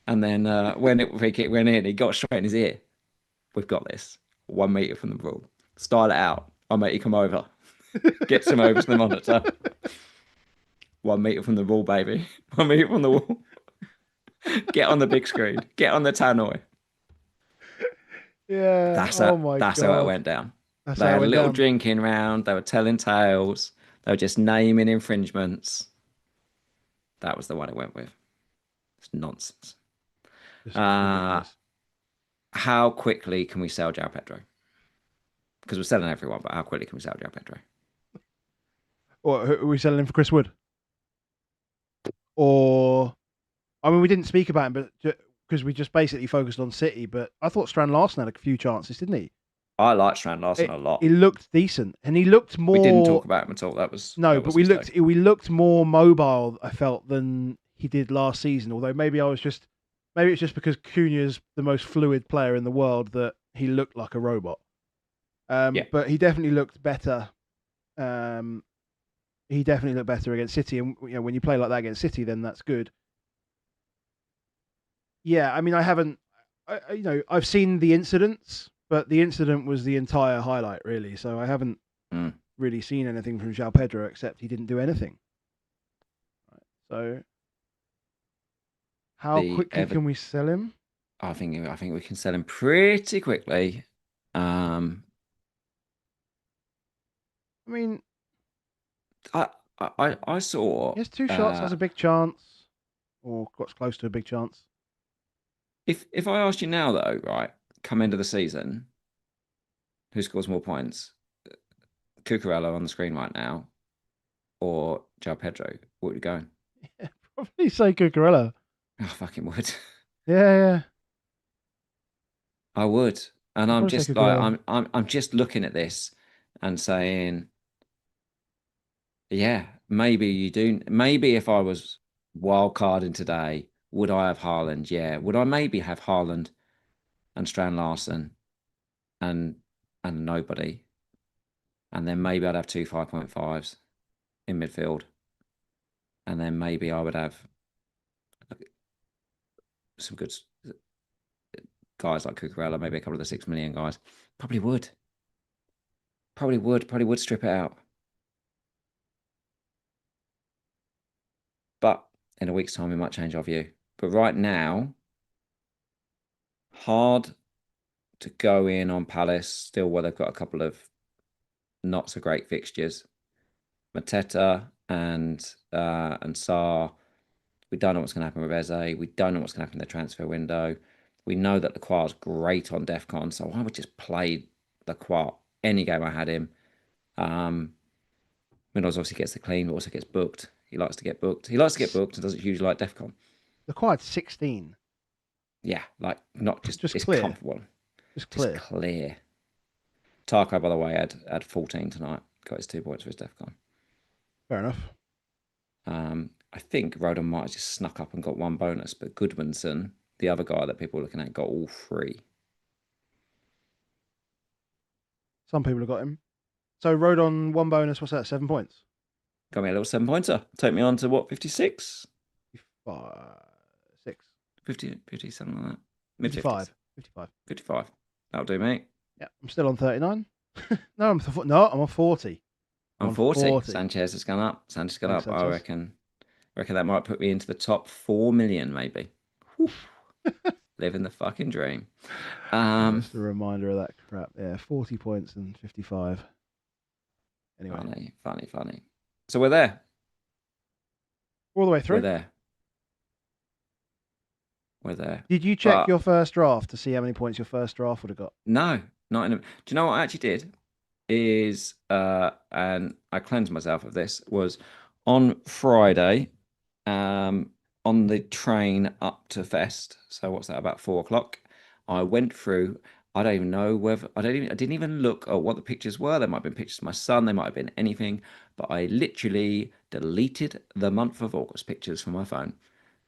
And then when it went in, he got straight in his ear. We've got this. 1 meter from the ball. Style it out. I'll make you come over. Gets him over to the monitor. 1 meter from the ball, baby. 1 meter from the wall. Get on the big screen. Get on the tannoy. Yeah. That's Oh how, my that's how it God. went down. That's They how it had a went little down. drinking round. They were telling tales. They were just naming infringements. That was the one it went with. It's nonsense. Just Uh, ridiculous. how quickly can we sell João Pedro? Because we're selling everyone, but how quickly can we sell João Pedro? Or who are we selling him for Chris Wood? Or, I mean, we didn't speak about him, but because we just basically focused on City. But I thought Strand Larson had a few chances, didn't he? I like Strand Larson a lot. He looked decent, and he looked We didn't more. talk about him at all. That was No, that but was a mistake. we looked more mobile. I felt than he did last season. Although maybe it's just because Cunha's the most fluid player in the world that he looked like a robot. Yeah, But he definitely looked better. He definitely looked better against City, and when you play like that against City, then that's good. Yeah, I mean, I haven't, I've seen the incidents, but the incident was the entire highlight, really. So I haven't mm. really seen anything from João Pedro except he didn't do anything. Right. So how the quickly ever. can we sell him? I think we can sell him pretty quickly. Um, I mean, I I saw he has two shots, has a big chance, or got close to a big chance. if I asked you now though, right, come end of the season, who scores more points, Cucurella on the screen right now, or João Pedro? What would you go? Yeah, probably say Cucurella. I fucking would. Yeah, yeah. I would. And I'd I'm probably say just like Cucurella. I'm just looking at this and saying, yeah, maybe you do. Maybe if I was wild carding today, would I have Haaland? Yeah. Would I maybe have Haaland and Strand Larson and nobody? And then maybe I'd have two 5.5s in midfield. And then maybe I would have some good guys like Cucurella, maybe a couple of the 6 million guys. Probably would. Probably would strip it out. But in a week's time, we might change our view. But right now, hard to go in on Palace, still where they've got a couple of not so great fixtures. Mateta and Sarr. We don't know what's going to happen with Eze. We don't know what's going to happen in the transfer window. We know that Lacroix's great on DEFCON, so I would just play Lacroix any game I had him. Minos obviously gets the clean, but also gets booked. He likes to get booked. He likes to get booked and doesn't usually like DEFCON. The quad 16. Yeah, like not just it's clear. comfortable. Just Just clear. clear. Tarko, by the way, had 14 tonight. Got his 2 points for his DEFCON. Fair enough. I think Rodon might have just snuck up and got one bonus, but Goodmanson, the other guy that people are looking at, got all 3. Some people have got him. So Rodon, one bonus, what's that? 7 points? Got me a little 7-pointer. Take me on to what, 56? 6. 50, something like that. 55. 55. That'll do, mate. Yeah, I'm still on 39. No, I'm on 40. I'm 40. Sanchez has gone up. Thanks, I Sanchez. reckon that might put me into the top 4 million, maybe. Whew. Living the fucking dream. Just a reminder of that crap. Yeah, 40 points and 55. Anyway, Funny. So we're there. all the way We're through. there. We're there. Did you check But your first draft to see how many points your first draft would have got? no, not in a. Do you know what I actually did? Is and I cleansed myself of this, was on Friday, on the train up to Fest. So what's that, about 4 o'clock? I went through. I don't even know whether I didn't even look at what the pictures were. There might have been pictures of my son. There might have been anything, but I literally deleted the month of August pictures from my phone.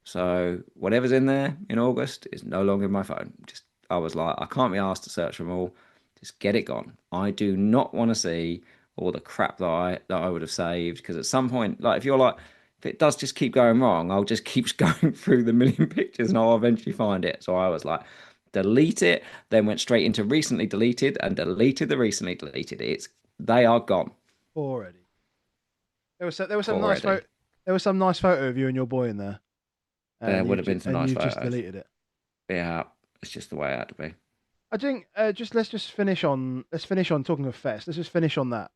So whatever's in there in August is no longer in my phone. Just I was like, I can't be asked to search them all. Just get it gone. I do not want to see all the crap that I would have saved, because at some point, like if it does just keep going wrong, I'll just keep going through the million pictures and I'll eventually find it. So I was like, delete it, then went straight into recently deleted and deleted the recently deleted. They are gone Already. There was some nice already. photo. There was some nice photo of you and your boy in there, There and would have been some nice you've just photos. deleted it. Yeah, it's just the way it had to be. I think let's finish on talking of Fest. Let's just finish on that.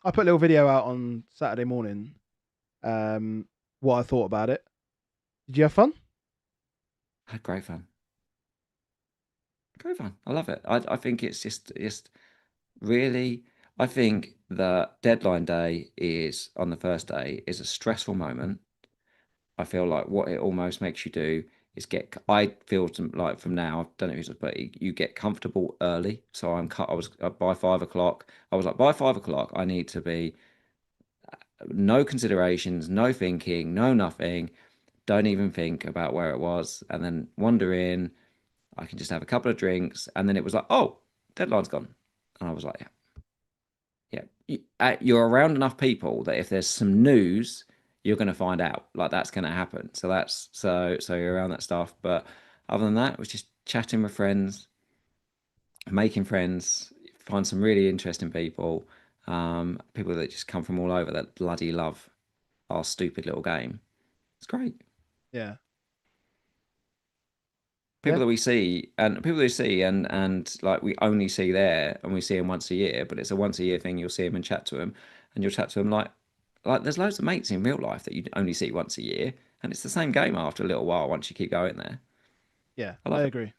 I put a little video out on Saturday morning. What I thought about it. Did you have fun? I had great fun. Great fun. I love it. I think it's just really. I think the deadline day is on the first day is a stressful moment. I feel like what it almost makes you do is get. I feel like from now, I don't know if it's, but you get comfortable early. So I'm cut. I was by 5 o'clock. I was like, by 5 o'clock, I need to be no considerations, no thinking, no nothing. Don't even think about where it was, and then wander in. I can just have a couple of drinks, and then it was like, oh, deadline's gone, and I was like, yeah, you're around enough people that if there's some news, you're going to find out. Like that's going to happen. So so you're around that stuff. But other than that, it was just chatting with friends, making friends, find some really interesting people, people that just come from all over that bloody love our stupid little game. It's great. Yeah. People Yeah. that we see and people we see and like we only see there and we see them once a year, but it's a once a year thing. You'll see them and chat to them, and you'll chat to them like there's loads of mates in real life that you only see once a year, and it's the same game after a little while once you keep going there. Yeah. I I love it. agree.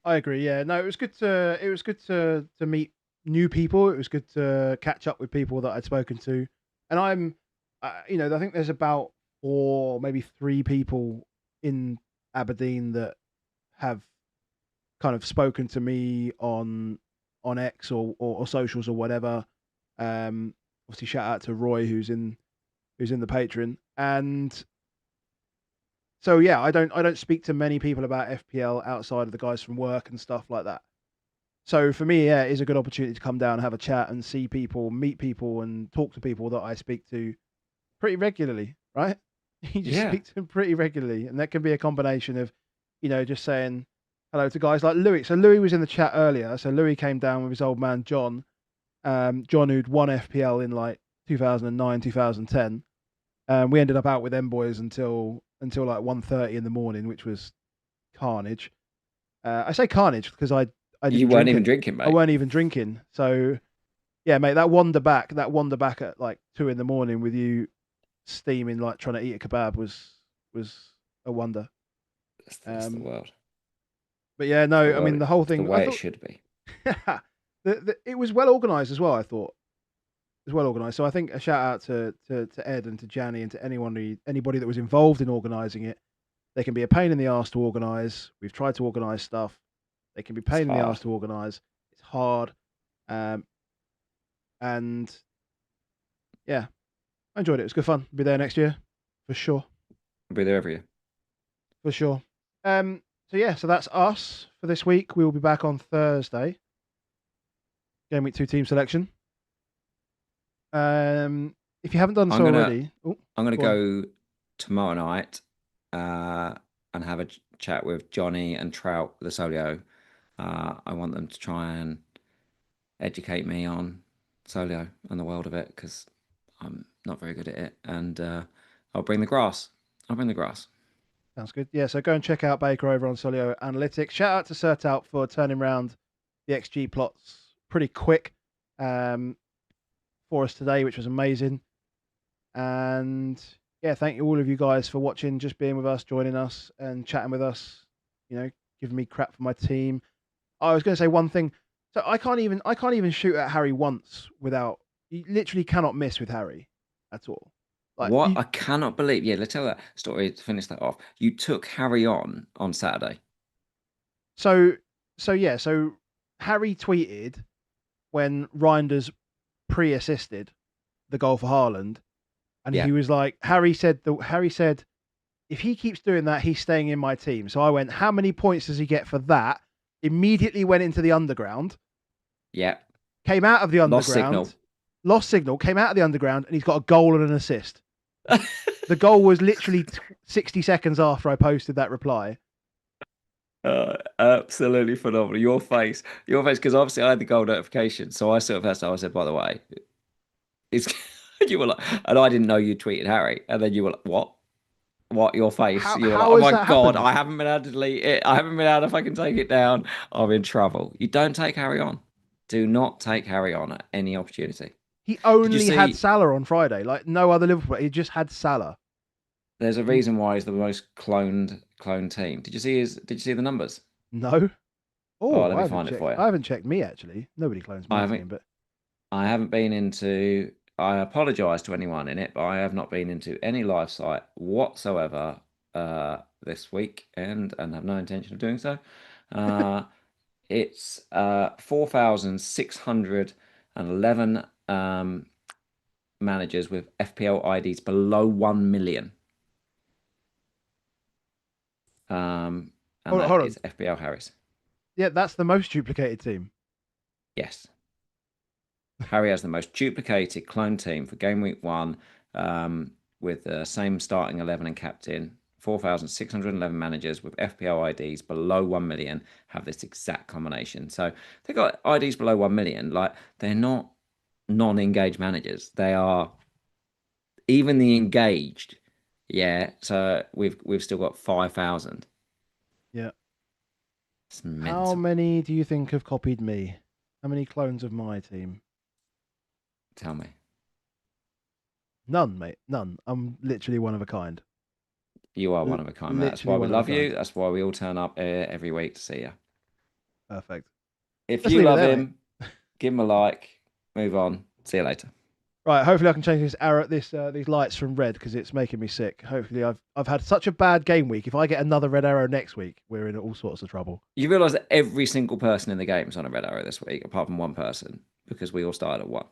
I agree. Yeah. No, it was good to meet new people. It was good to catch up with people that I'd spoken to, and I think there's about four, maybe three people in Aberdeen that have kind of spoken to me on X or socials or whatever. Obviously, shout out to Roy who's in the Patreon, and so yeah, I don't speak to many people about FPL outside of the guys from work and stuff like that. So for me, yeah, it is a good opportunity to come down and have a chat and see people, meet people, and talk to people that I speak to pretty regularly, right? You just Yeah, speak to them pretty regularly, and that can be a combination of, just saying hello to guys like Louis. So Louis was in the chat earlier. So Louis came down with his old man John, John who'd won FPL in like 2009, 2010. We ended up out with them boys until like 1:30 in the morning, which was carnage. I say carnage because I you didn't weren't drink even it. drinking, I mate. weren't even drinking. So yeah, mate, that wander back at like 2 in the morning with you steaming like trying to eat a kebab was a wonder. That's the Um, world. but yeah, It's the no, I world. mean the whole It's the thing. I way it thought should be. it was well organised as well. I thought it was well organised. So I think a shout out to Ed and to Janny and to anybody that was involved in organising it. They can be a pain in the ass to organise. We've tried to organise stuff. They can be It's pain in the ass hard. to organise. It's hard. Um, and yeah, I enjoyed it. It was good fun. Be there next year for sure. I'll be there every year. For sure. So yeah, so that's us for this week. We will be back on Thursday. Game week 2 team selection. If you haven't done I'm so gonna already, I'm gonna go on. go tomorrow night, and have a chat with Johnny and Trout, the Solio. I want them to try and educate me on Solio and the world of it, because I'm not very good at it, and I'll bring the grass. I'll bring the grass. Sounds good. Yeah, so go and check out Baker over on Solio Analytics. Shout out to Surtout for turning around the XG plots pretty quick for us today, which was amazing. And yeah, thank you all of you guys for watching, just being with us, joining us, and chatting with us. Giving me crap for my team. I was going to say one thing. So I can't even shoot at Harry once without. You literally cannot miss with Harry at all. What? I cannot believe. Yeah, let's tell that story to finish that off. You took Harry on Saturday. So Harry tweeted when Reijnders pre-assisted the goal for Haaland, and he was like, Harry said, if he keeps doing that, he's staying in my team. So I went, how many points does he get for that? Immediately went into the underground. Yeah. Came out of the underground. Lost signal. Came out of the underground, and he's got a goal and an assist. The goal was literally 60 seconds after I posted that reply. Absolutely phenomenal. Your face, because obviously I had the goal notification, so I sort of I said, by the way, it's you were like, and I didn't know you tweeted Harry, and then you were like, what? Your face? You were like, oh my God, happened? I haven't been able to delete it. I haven't been able to fucking take it down. I'm in trouble. You don't take Harry on. Do not take Harry on at any opportunity. He only had Salah on Friday, like no other Liverpool. He just had Salah. There's a reason why he's the most cloned team. Did you see the numbers? No. Oh, let me find it for you. I haven't checked me actually. Nobody clones my team, but I haven't been into. I apologise to anyone in it, but I have not been into any live site whatsoever this week, and have no intention of doing so. It's 4,611 managers with FPL IDs below 1 million. And hold on. Is FPL Harry's. Yeah, that's the most duplicated team. Yes. Harry has the most duplicated clone team for game week 1 with the same starting 11 and captain. 4,611 managers with FPL IDs below 1 million have this exact combination. So they've got IDs below 1 million. Like, they're not non-engaged managers. They are even the engaged. Yeah. So we've still got 5,000. Yeah. How many do you think have copied me? How many clones of my team? Tell me. None, mate. None. I'm literally one of a kind. You are one of a kind, mate. That's why we love you. That's why we all turn up every week to see you. Perfect. If you love him, give him a like. Move on. See you later. Right. Hopefully, I can change these lights from red because it's making me sick. Hopefully, I've had such a bad game week. If I get another red arrow next week, we're in all sorts of trouble. You realise that every single person in the game is on a red arrow this week, apart from one person, because we all started at 1.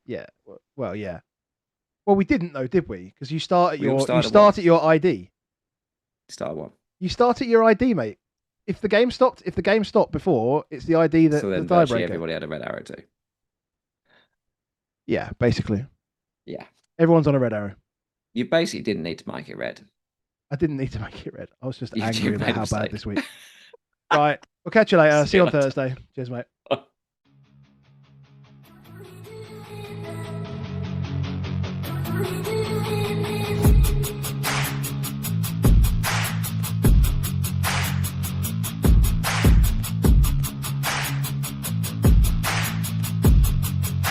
Yeah. Well, yeah. Well, we didn't though, did we? Because you start at your ID. You start at 1. You start at your ID, mate. If the game stopped before, it's the ID that so then the tiebreaker. Everybody had a red arrow too. Yeah, basically. Yeah. Everyone's on a red arrow. You basically didn't need to make it red. I didn't need to make it red. I was just angry about how bad this week. Right. We'll catch you later. See you on Thursday. Cheers, mate.